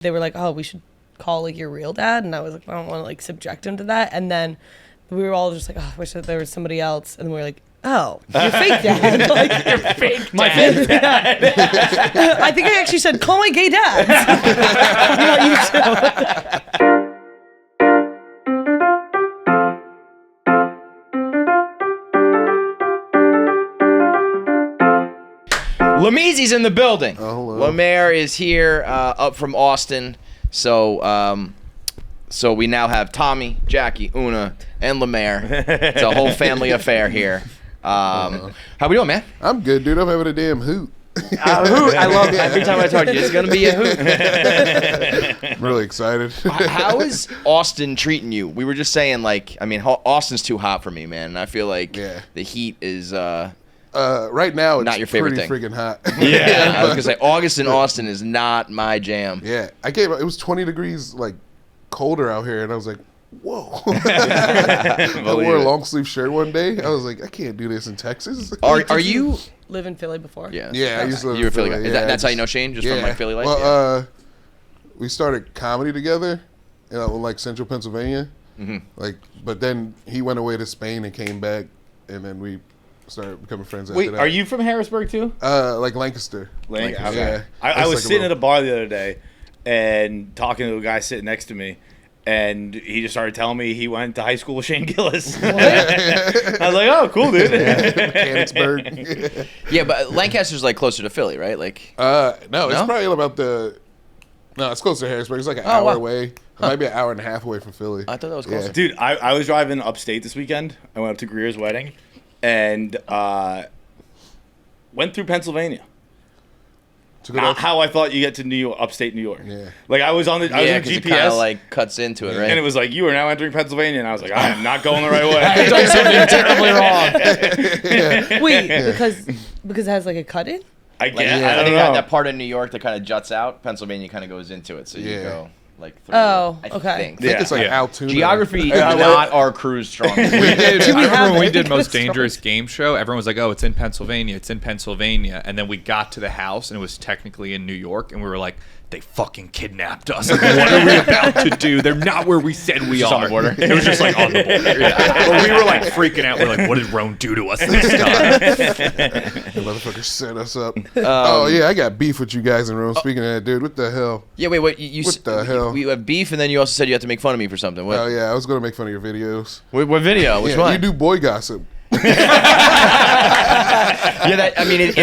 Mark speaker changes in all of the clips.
Speaker 1: they were like, oh, we should call like your real dad, and I was like, I don't want to like subject him to that. And then we were all just like, oh, I wish that there was somebody else. And we were like, oh, your fake dad. Like,
Speaker 2: Your fake dad.
Speaker 3: My fake dad.
Speaker 1: I think I actually said, call my gay dad. Not you too.
Speaker 2: LeMaire's in the building.
Speaker 4: Oh, hello.
Speaker 2: LeMaire is here, up from Austin. So we now have Tommy, Jackie, Una, and LeMaire. It's a whole family affair here. How we doing, man?
Speaker 4: I'm good, dude. I'm having a damn hoot.
Speaker 2: Hoot. I love it. Every time I talk to you, it's going to be a hoot.
Speaker 4: I'm really excited.
Speaker 2: How is Austin treating you? We were just saying, like, I mean, Austin's too hot for me, man. And I feel like the heat is...
Speaker 4: right now, it's
Speaker 2: not your favorite
Speaker 4: pretty
Speaker 2: thing.
Speaker 4: Friggin' hot.
Speaker 2: Yeah, I was gonna say August in Austin is not my jam.
Speaker 4: Yeah, it was 20 degrees like colder out here, and I was like, whoa. I wore a long sleeve shirt one day. I was like, I can't do this in Texas.
Speaker 2: Are you
Speaker 1: live in Philly before?
Speaker 2: Yeah,
Speaker 4: I used to live
Speaker 2: you were
Speaker 4: in
Speaker 2: Philly.
Speaker 4: Philly.
Speaker 2: That's how you know Shane, just from like Philly life.
Speaker 4: Well, we started comedy together, like Central Pennsylvania. Like, but then he went away to Spain and came back, and then we started becoming friends after that.
Speaker 3: Wait, are you from Harrisburg too?
Speaker 4: Like Lancaster.
Speaker 3: Okay.
Speaker 4: Yeah.
Speaker 3: I was
Speaker 4: like
Speaker 3: sitting at a bar the other day and talking to a guy sitting next to me, and he just started telling me he went to high school with Shane Gillis. I was like, oh, cool, dude.
Speaker 4: Mechanicsburg.
Speaker 2: Yeah, but Lancaster's like closer to Philly, right? Like,
Speaker 4: No, it's
Speaker 2: No?
Speaker 4: probably about No, it's closer to Harrisburg. It's like an hour away. It might be an hour and a half away from Philly.
Speaker 2: I thought that was closer.
Speaker 3: Dude, I was driving upstate this weekend. I went up to Greer's wedding and went through Pennsylvania. How I thought you get to New York, upstate New York.
Speaker 4: Yeah.
Speaker 3: Like I was on the I was on
Speaker 2: because
Speaker 3: GPS,
Speaker 2: it kind of like cuts into it, right?
Speaker 3: and it was like, you are now entering Pennsylvania, and I was like, I am not going the right way.
Speaker 2: I've done something terribly wrong.
Speaker 1: Wait, because it has like a cut in?
Speaker 3: I
Speaker 2: Like,
Speaker 3: guess.
Speaker 2: I
Speaker 3: I don't
Speaker 2: think
Speaker 3: know.
Speaker 2: that part of New York that kind of juts out, Pennsylvania kind of goes into it, so you go like through.
Speaker 1: Oh,
Speaker 2: I
Speaker 1: okay.
Speaker 2: think.
Speaker 4: I think it's like
Speaker 3: Yeah.
Speaker 4: Altoona.
Speaker 2: Geography is not our crew's strong.
Speaker 5: I remember when we did
Speaker 1: it?
Speaker 5: Most
Speaker 1: It's strong.
Speaker 5: Dangerous Game Show, everyone was like, oh, it's in Pennsylvania, it's in Pennsylvania. And then we got to the house, and it was technically in New York, and we were like, they fucking kidnapped us. Like, what are we about to do? They're not where we said we
Speaker 2: just
Speaker 5: are.
Speaker 2: on the border.
Speaker 5: It was just like on the border. But we were like freaking out. We're like, what did Rome do to us this time?
Speaker 4: The motherfucker set us up. Oh, yeah, I got beef with you guys in Rome. Speaking of that, dude, what the hell?
Speaker 2: Yeah, wait, you
Speaker 4: What the hell?
Speaker 2: We have beef, and then you also said you have to make fun of me for something. What?
Speaker 4: Oh, yeah, I was going to make fun of your videos.
Speaker 2: What video? Which one?
Speaker 4: You do boy gossip.
Speaker 2: Yeah, I mean, it's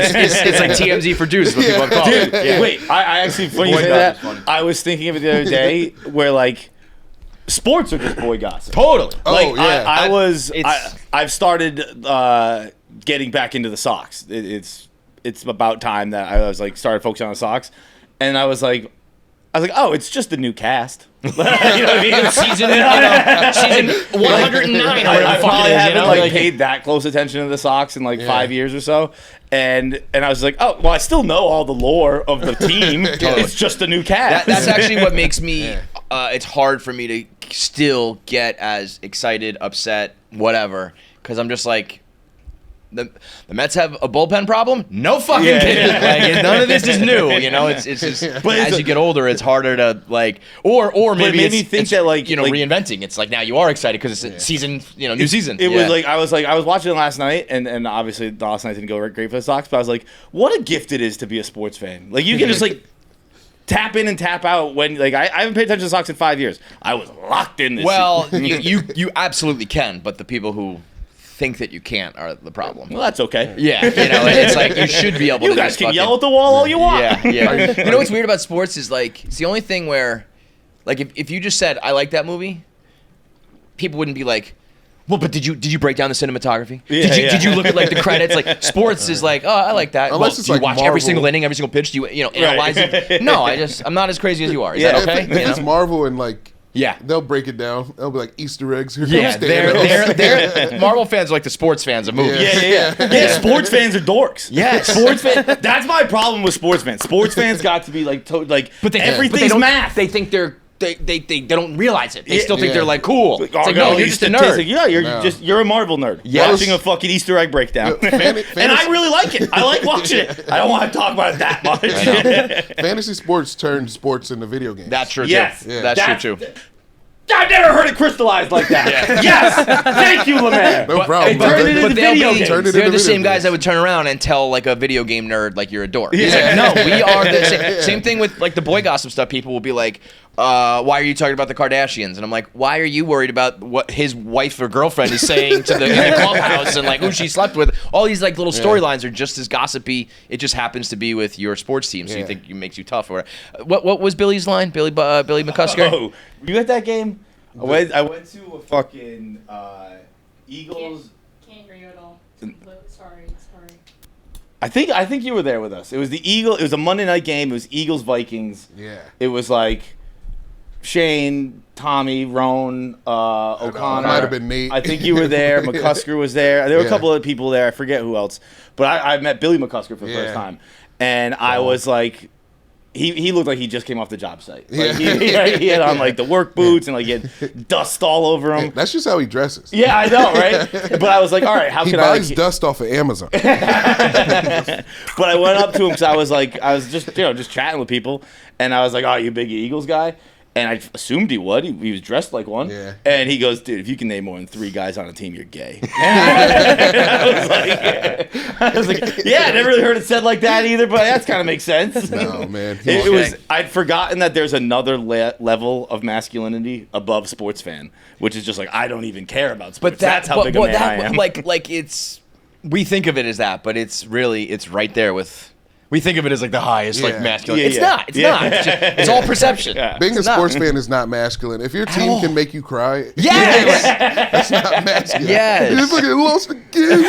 Speaker 2: like TMZ for dudes. What people have called it.
Speaker 3: Dude,
Speaker 2: Yeah.
Speaker 3: wait, I actually, funny you
Speaker 2: Boy
Speaker 3: say
Speaker 2: gossip
Speaker 3: that,
Speaker 2: is funny.
Speaker 3: I was thinking of it the other day where, like, sports are just boy gossip.
Speaker 2: Totally.
Speaker 4: Oh,
Speaker 3: Like,
Speaker 4: yeah.
Speaker 3: I've started getting back into the Sox. It's about time that I was, like, started focusing on the Sox. And I was like, oh, it's just the new cast. You know what I mean?
Speaker 2: Season 109 or whatever
Speaker 3: I
Speaker 2: the fuck
Speaker 3: probably
Speaker 2: it is,
Speaker 3: haven't
Speaker 2: you know?
Speaker 3: like paid that close attention to the Sox in like 5 years or so, and I was like, oh, well, I still know all the lore of the team. It's just a new cast.
Speaker 2: That's actually what makes me. It's hard for me to still get as excited, upset, whatever, because I'm just like. The Mets have a bullpen problem? No fucking kidding. Like, none of this is new, you know. It's just as you get older, it's harder to like, or maybe
Speaker 3: it made me
Speaker 2: it's,
Speaker 3: think
Speaker 2: it's,
Speaker 3: that, like,
Speaker 2: reinventing. It's like now you are excited because it's a season, new season.
Speaker 3: It was like I was watching it last night, and obviously the last night didn't go great for the Sox, but I was like, what a gift it is to be a sports fan. Like you can just like tap in and tap out when like I haven't paid attention to the Sox in 5 years. I was locked in this.
Speaker 2: Well, you absolutely can, but the people who think that you can't are the problem.
Speaker 3: Well, that's okay.
Speaker 2: Yeah, it's like you should be able to.
Speaker 3: You guys can yell at the wall all you want.
Speaker 2: Yeah. You know what's weird about sports is like it's the only thing where, like, if you just said I like that movie, people wouldn't be like, well, but did you break down the cinematography? Did you look at like the credits? Like sports is like, oh, I like that.
Speaker 4: Unless
Speaker 2: Well,
Speaker 4: it's
Speaker 2: do you
Speaker 4: like
Speaker 2: watch
Speaker 4: Marvel.
Speaker 2: every single inning, every single pitch? Do you analyze it? No, I'm not as crazy as you are. Is that okay?
Speaker 4: If it's Marvel and like,
Speaker 2: Yeah.
Speaker 4: they'll break it down. They'll be like Easter eggs. Here
Speaker 2: Yeah,
Speaker 4: comes Thanos.
Speaker 2: they're Marvel fans are like the sports fans of movies.
Speaker 3: Yeah, sports fans are dorks.
Speaker 2: Yes.
Speaker 3: Sports fans. That's my problem with sports fans. Sports fans got to be like,
Speaker 2: But
Speaker 3: everything's
Speaker 2: don't-
Speaker 3: math.
Speaker 2: They think they're they don't realize it. They still think
Speaker 4: Yeah.
Speaker 2: they're like cool.
Speaker 3: Like,
Speaker 2: It's like, no, you're just a nerd.
Speaker 3: Yeah, you're a Marvel nerd.
Speaker 2: Yes.
Speaker 3: Watching a fucking Easter egg breakdown.
Speaker 4: Yeah,
Speaker 3: and I really like it. I like watching it. I don't want to talk about it that much.
Speaker 4: Fantasy sports turned sports into video games.
Speaker 2: That's true
Speaker 3: Yes.
Speaker 2: too.
Speaker 3: Yeah.
Speaker 2: That's true too.
Speaker 3: I've never heard it crystallized like that. Yes. Thank you, LeMaire.
Speaker 4: no problem.
Speaker 3: Turn it into
Speaker 2: But they'll
Speaker 3: video
Speaker 2: be,
Speaker 3: games.
Speaker 4: Turn it
Speaker 2: they're
Speaker 4: into
Speaker 2: the same
Speaker 4: video
Speaker 2: guys
Speaker 4: games.
Speaker 2: that would turn around and tell like a video game nerd like you're a dork. It's
Speaker 3: Yeah.
Speaker 2: like, no, we are the same thing with like the boy gossip stuff. People will be like, why are you talking about the Kardashians? And I'm like, why are you worried about what his wife or girlfriend is saying to in the clubhouse and like who she slept with? All these like little storylines are just as gossipy. It just happens to be with your sports team, so you
Speaker 4: Yeah.
Speaker 2: think it makes you tough. Or what was Billy's line? Billy McCusker.
Speaker 3: Oh, you at that game? I went to a fucking Eagles.
Speaker 6: Can't hear you at all. Sorry.
Speaker 3: I think you were there with us. It was the Eagle. It was a Monday night game. It was Eagles Vikings.
Speaker 4: Yeah.
Speaker 3: It was like Shane, Tommy, Roan, O'Connor.
Speaker 4: Might have been Nate.
Speaker 3: I think you were there. McCusker was there. There were a
Speaker 4: Yeah.
Speaker 3: couple of people there. I forget who else. But I met Billy McCusker for the first
Speaker 4: Yeah.
Speaker 3: time, and I was like. He looked like he just came off the job site. Like,
Speaker 4: Yeah.
Speaker 3: he had on like the work boots and like he had dust all over him.
Speaker 4: That's just how he dresses.
Speaker 3: Yeah, I know, right? But I was like, all right, how
Speaker 4: He
Speaker 3: can I?
Speaker 4: buys dust off of Amazon.
Speaker 3: But I went up to him because I was just chatting with people, and I was like, "Oh, you a big Eagles guy?" And I assumed he would. He was dressed like one.
Speaker 4: Yeah.
Speaker 3: And he goes, "Dude, if you can name more than 3 guys on a team, you're gay." I was like, "Yeah, I never really heard it said like that either, but that kind of makes sense."
Speaker 4: No, man.
Speaker 3: It was. I'd forgotten that there's another level of masculinity above sports fan, which is just like I don't even care about sports.
Speaker 2: But
Speaker 3: that's how big a man I am.
Speaker 2: Like it's we think of it as that, but it's right there with. We think of it as like the highest like
Speaker 4: Yeah.
Speaker 2: masculine.
Speaker 3: Yeah,
Speaker 2: It's
Speaker 3: yeah.
Speaker 2: not. It's
Speaker 3: Yeah.
Speaker 2: not. It's all perception.
Speaker 3: Yeah.
Speaker 4: Being a
Speaker 2: It's not.
Speaker 4: sports fan is not masculine. If your team can make you cry,
Speaker 2: Yes.
Speaker 4: that's not masculine.
Speaker 2: Yes.
Speaker 4: You fucking lost again.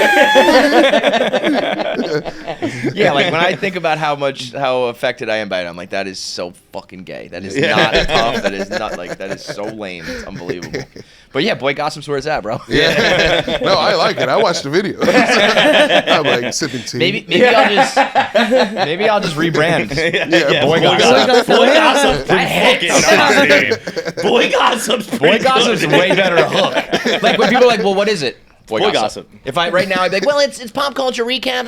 Speaker 2: Yeah, like when I think about how affected I am by it, I'm like, that is so fucking gay. That is not tough. That is not like that is so lame. It's unbelievable. But yeah, boy gossip's where it's at, bro.
Speaker 4: Yeah. No, I like it. I watched the video. I'm like sipping tea.
Speaker 2: Maybe I'll just rebrand.
Speaker 4: Yeah,
Speaker 2: boy
Speaker 3: gossip.
Speaker 2: gossip.
Speaker 3: Boy gossip.
Speaker 2: I hate
Speaker 3: Boy gossip's
Speaker 2: Boy gossip's way better to hook. Like when people are like, well, what is it? Boy
Speaker 3: gossip.
Speaker 2: If I right now I'd be like, well, it's pop culture recap.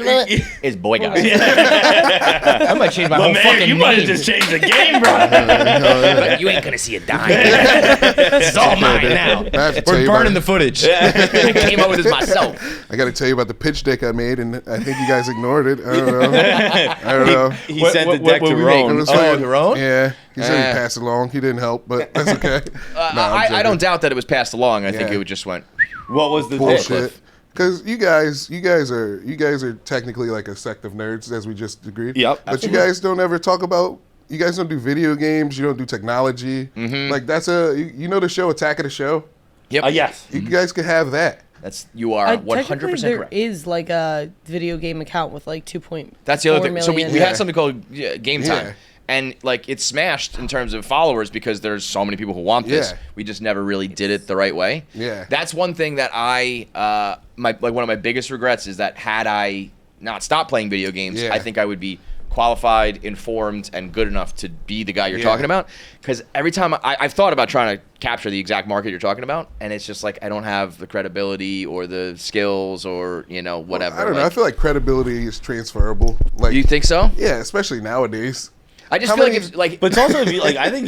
Speaker 2: It's boy gossip. I might change my whole
Speaker 3: LeMaire,
Speaker 2: fucking
Speaker 3: you
Speaker 2: name.
Speaker 3: might have just changed the game, bro.
Speaker 2: But you ain't gonna see a dime. It's all mine now.
Speaker 4: I have to tell
Speaker 2: We're
Speaker 4: you
Speaker 2: burning
Speaker 4: about
Speaker 2: the footage. I came up with this myself.
Speaker 4: I got to tell you about the pitch deck I made, and I think you guys ignored it. I don't know.
Speaker 3: He sent the deck to
Speaker 4: It
Speaker 3: Roan.
Speaker 4: was
Speaker 2: Oh,
Speaker 4: fine.
Speaker 2: your own?
Speaker 4: Yeah. He said he passed it along. He didn't help, but that's okay.
Speaker 2: I don't doubt that it was passed along. I think
Speaker 4: Yeah.
Speaker 2: it just went.
Speaker 3: What was the
Speaker 4: Bullshit. Because you guys are technically like a sect of nerds, as we just agreed.
Speaker 3: Yep.
Speaker 4: But you guys don't ever talk about. You guys don't do video games. You don't do technology. Like that's you know the show Attack of the Show.
Speaker 2: Yep.
Speaker 3: Yes.
Speaker 4: You guys could have that.
Speaker 2: You are
Speaker 1: Technically,
Speaker 2: 100%
Speaker 1: there
Speaker 2: correct.
Speaker 1: is like a video game account with like 2.4
Speaker 2: That's the other thing. So we
Speaker 1: million.
Speaker 2: had something called Game Time.
Speaker 4: Yeah.
Speaker 2: And like it's smashed in terms of followers because there's so many people who want this.
Speaker 4: Yeah.
Speaker 2: We just never really did it the right way.
Speaker 4: Yeah.
Speaker 2: That's one thing that one of my biggest regrets is that had I not stopped playing video games,
Speaker 4: Yeah.
Speaker 2: I think I would be qualified, informed, and good enough to be the guy you're
Speaker 4: Yeah.
Speaker 2: talking about. Because every time I've thought about trying to capture the exact market you're talking about, and it's just like I don't have the credibility or the skills or whatever.
Speaker 4: I don't know. I feel like credibility is transferable. Like,
Speaker 2: Do you think so?
Speaker 4: Yeah, especially nowadays.
Speaker 2: I just
Speaker 4: How
Speaker 2: feel
Speaker 4: many-
Speaker 2: like if like.
Speaker 3: But it's also like I think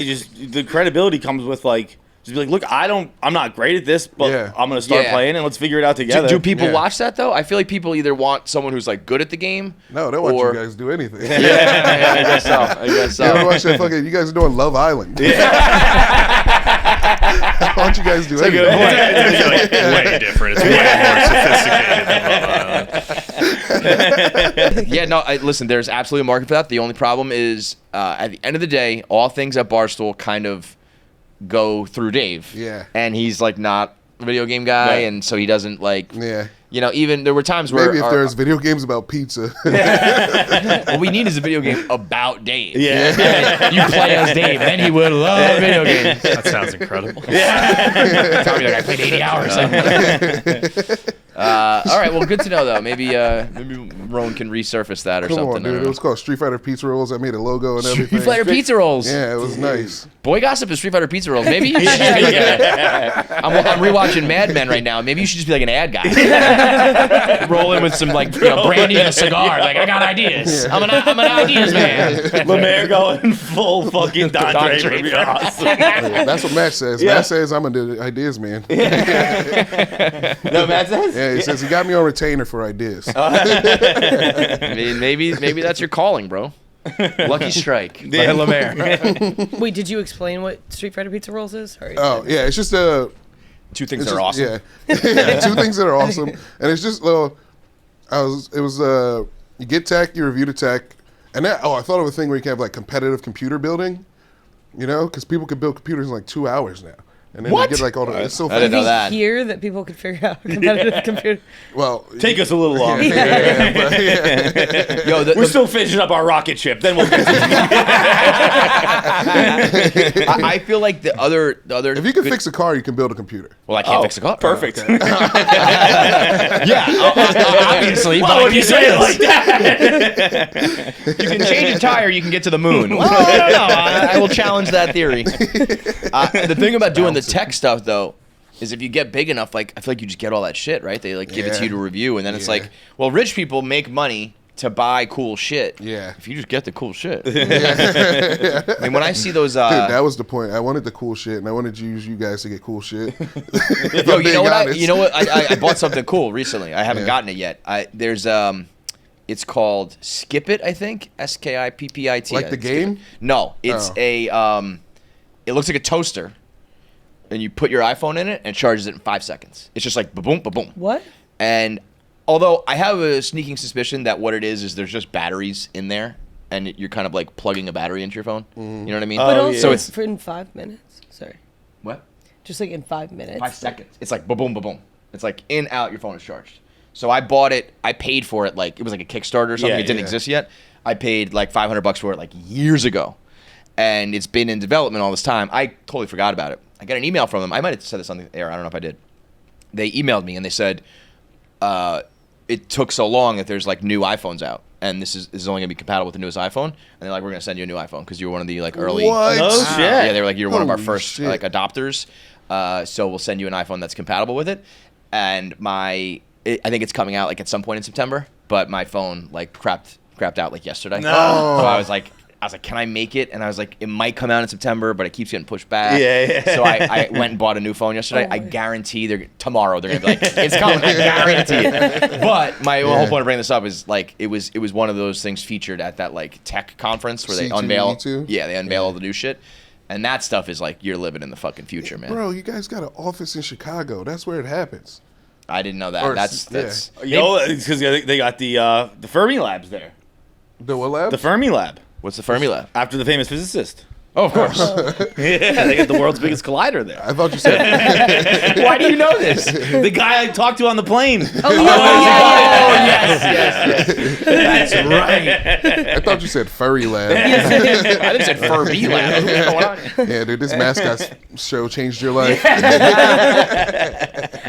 Speaker 3: the credibility comes with like just be like, look, I'm not great at this, but
Speaker 4: Yeah.
Speaker 3: I'm gonna start
Speaker 2: Yeah.
Speaker 3: playing and let's figure it out together.
Speaker 2: Do people
Speaker 4: Yeah.
Speaker 2: watch that though? I feel like people either want someone who's like good at the game.
Speaker 4: No, they watch
Speaker 2: or,
Speaker 4: you guys do anything.
Speaker 2: Yeah, I guess so. I guess
Speaker 4: You ever
Speaker 2: so.
Speaker 4: watch that fucking? You guys are doing Love Island. Why don't you guys do anything?
Speaker 5: It's way different. It's way more sophisticated than Love Island.
Speaker 2: Yeah, no. Listen, there's absolutely a market for that. The only problem is, at the end of the day, all things at Barstool kind of go through Dave.
Speaker 4: Yeah.
Speaker 2: And he's like not a video game guy,
Speaker 3: Right.
Speaker 2: and so he doesn't like.
Speaker 4: Yeah.
Speaker 2: Even there were times where
Speaker 4: Maybe if there's video games about pizza.
Speaker 2: what we need is a video game about Dave.
Speaker 3: Yeah.
Speaker 2: You play as Dave, then he would love video games.
Speaker 5: That sounds incredible.
Speaker 2: Tell me like I played 80 hours. All right, well, good to know though. Maybe Roan can resurface that or
Speaker 4: Come
Speaker 2: something.
Speaker 4: on, dude. It was called Street Fighter Pizza Rolls. I made a logo and everything.
Speaker 2: Street Fighter Pizza Rolls.
Speaker 4: Yeah, it was nice.
Speaker 2: Boy Gossip is Street Fighter Pizza Rolls. Maybe you should just be I'm rewatching Mad Men right now. Maybe you should just be like an ad guy. Roll in with some like brandy and a cigar. Like, I got ideas. I'm an ideas man.
Speaker 3: LeMaire going full fucking Don Draper. Awesome.
Speaker 4: Yeah, that's what Matt says.
Speaker 3: Yeah.
Speaker 4: Matt says I'm an ideas man.
Speaker 3: No, Matt says?
Speaker 4: Yeah, he says he got me on retainer for ideas.
Speaker 2: I mean, maybe that's your calling, bro. Lucky strike. By LeMaire.
Speaker 1: Wait, did you explain what Street Fighter Pizza Rolls is? Or
Speaker 4: Oh yeah, it's just
Speaker 2: Two things
Speaker 4: it's
Speaker 2: that are
Speaker 4: just-
Speaker 2: awesome.
Speaker 4: Yeah, two things that are awesome, and it's just you get tech, you review the tech, and I thought of a thing where you can have like competitive computer building, because people can build computers in like 2 hours now, and then
Speaker 2: What?
Speaker 4: you get like all the it's so
Speaker 2: I didn't
Speaker 4: funny.
Speaker 2: know that.
Speaker 1: Here that people could figure out competitive computer.
Speaker 4: Well,
Speaker 3: Take us a little longer.
Speaker 4: yeah.
Speaker 2: Yo,
Speaker 3: We're still finishing up our rocket ship. Then we'll get to
Speaker 2: I feel like the other.
Speaker 4: If you can fix a car, you can build a computer.
Speaker 2: Well, I can't fix a car.
Speaker 3: Perfect.
Speaker 2: Yeah, obviously.
Speaker 3: Why
Speaker 2: but
Speaker 3: would you say it like that?
Speaker 2: you can change a tire, you can get to the moon. Well, I don't know. I will challenge that theory. The thing about doing the tech stuff, though, is if you get big enough, like I feel like you just get all that shit, right? They like give it to you to review, and then it's like, well, rich people make money to buy cool shit.
Speaker 4: Yeah.
Speaker 2: If you just get the cool shit. I mean, when I see those,
Speaker 4: Dude, that was the point. I wanted the cool shit, and I wanted to use you guys to get cool shit.
Speaker 2: yo, you know what? You know what? I bought something cool recently. I haven't gotten it yet. There's it's called Skip It, I think. Skippit.
Speaker 4: Like the game?
Speaker 2: No, it's it looks like a toaster, and you put your iPhone in it, and it charges it in 5 seconds. It's just like ba-boom, ba-boom.
Speaker 1: What?
Speaker 2: And although I have a sneaking suspicion that what it is there's just batteries in there, and you're kind of like plugging a battery into your phone. You know what I mean?
Speaker 1: But also,
Speaker 2: So it's
Speaker 1: for in 5 minutes. Sorry.
Speaker 2: what?
Speaker 1: Just like in 5 minutes.
Speaker 2: 5 seconds. It's like ba-boom, ba-boom. It's like in, out, your phone is charged. So I bought it. I paid for it like it was like a Kickstarter or something.
Speaker 3: Yeah,
Speaker 2: it didn't
Speaker 3: yeah.
Speaker 2: exist yet. I paid like $500 for it like years ago, and it's been in development all this time. I totally forgot about it. I got an email from them. I might have said this on the air. I don't know if I did. They emailed me and they said it took so long that there's like new iPhones out, and this is only gonna be compatible with the newest iPhone. And they're like, we're gonna send you a new iPhone because you're one of the like early.
Speaker 4: What?
Speaker 3: Oh, shit.
Speaker 2: Yeah, they were like, you're one of our
Speaker 4: Holy
Speaker 2: first
Speaker 4: shit.
Speaker 2: like adopters. So we'll send you an iPhone that's compatible with it. And I think it's coming out like at some point in September, but my phone like crapped out like yesterday.
Speaker 3: No.
Speaker 2: So I was like, can I make it? And I was like, it might come out in September, but it keeps getting pushed back.
Speaker 3: Yeah.
Speaker 2: So I went and bought a new phone yesterday. I guarantee tomorrow they're gonna be like, it's coming. I guarantee it. But my whole point of bringing this up is like it was one of those things featured at that like tech conference where they unveil.
Speaker 4: C2E2?
Speaker 2: Yeah, they unveil all the new shit. And that stuff is like you're living in the fucking future, man.
Speaker 4: Bro, you guys got an office in Chicago. That's where it happens.
Speaker 2: I didn't know that.
Speaker 4: Or-
Speaker 2: That's
Speaker 3: You know, it's because they got the Fermi labs there.
Speaker 4: The what lab?
Speaker 3: The Fermi lab.
Speaker 2: What's the Fermi lab?
Speaker 3: After the famous physicist.
Speaker 2: Oh, of course.
Speaker 3: Yeah, they got the world's biggest collider there.
Speaker 4: I thought you said.
Speaker 2: Why do you know this?
Speaker 3: The guy I talked to on the plane.
Speaker 2: Yes. That's right.
Speaker 4: I thought you said furry lab.
Speaker 2: I didn't say Fermi lab. What's going on?
Speaker 4: Yeah, dude, this Mascots show changed your life.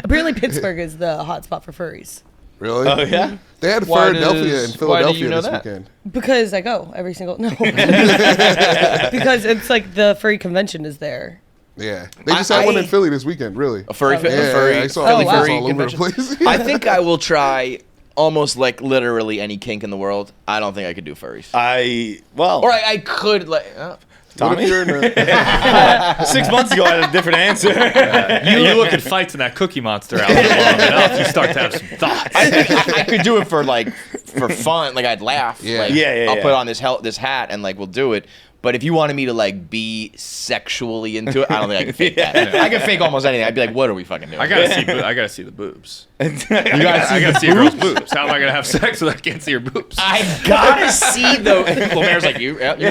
Speaker 1: Apparently, Pittsburgh is the hot spot for furries.
Speaker 4: Really?
Speaker 3: Oh, yeah?
Speaker 4: They had
Speaker 2: Why
Speaker 4: Philadelphia
Speaker 2: does-
Speaker 4: and
Speaker 2: why do
Speaker 4: Philadelphia
Speaker 2: you know
Speaker 4: this
Speaker 2: that?
Speaker 4: weekend.
Speaker 1: Because I go every single because it's like the furry convention is there.
Speaker 4: Yeah, they just had one in Philly this weekend. Really?
Speaker 2: A furry,
Speaker 1: Oh,
Speaker 4: Yeah,
Speaker 2: a furry,
Speaker 4: I saw
Speaker 2: Philly
Speaker 1: wow.
Speaker 2: furry
Speaker 4: all over the
Speaker 2: convention.
Speaker 4: place.
Speaker 2: I think I will try almost like literally any kink in the world. I don't think I could do furries. Or I could like.
Speaker 4: What
Speaker 3: Tommy?
Speaker 4: if you're in a,
Speaker 3: 6 months ago, I had a different answer.
Speaker 5: You look at Fights and that Cookie Monster out there long enough, you start to have some thoughts.
Speaker 2: I could do it for fun. Like I'd laugh.
Speaker 4: Yeah.
Speaker 2: Like,
Speaker 3: Yeah,
Speaker 2: I'll
Speaker 3: yeah.
Speaker 2: put on this hat and like we'll do it. But if you wanted me to like be sexually into it, I don't think I could fake that. I could fake almost anything. I'd be like, what are we fucking doing?
Speaker 5: I gotta see the boobs. I gotta see a girl's boobs. How am I gonna have sex when I can't see her boobs?
Speaker 2: I gotta see the. LeMaire's like you're right.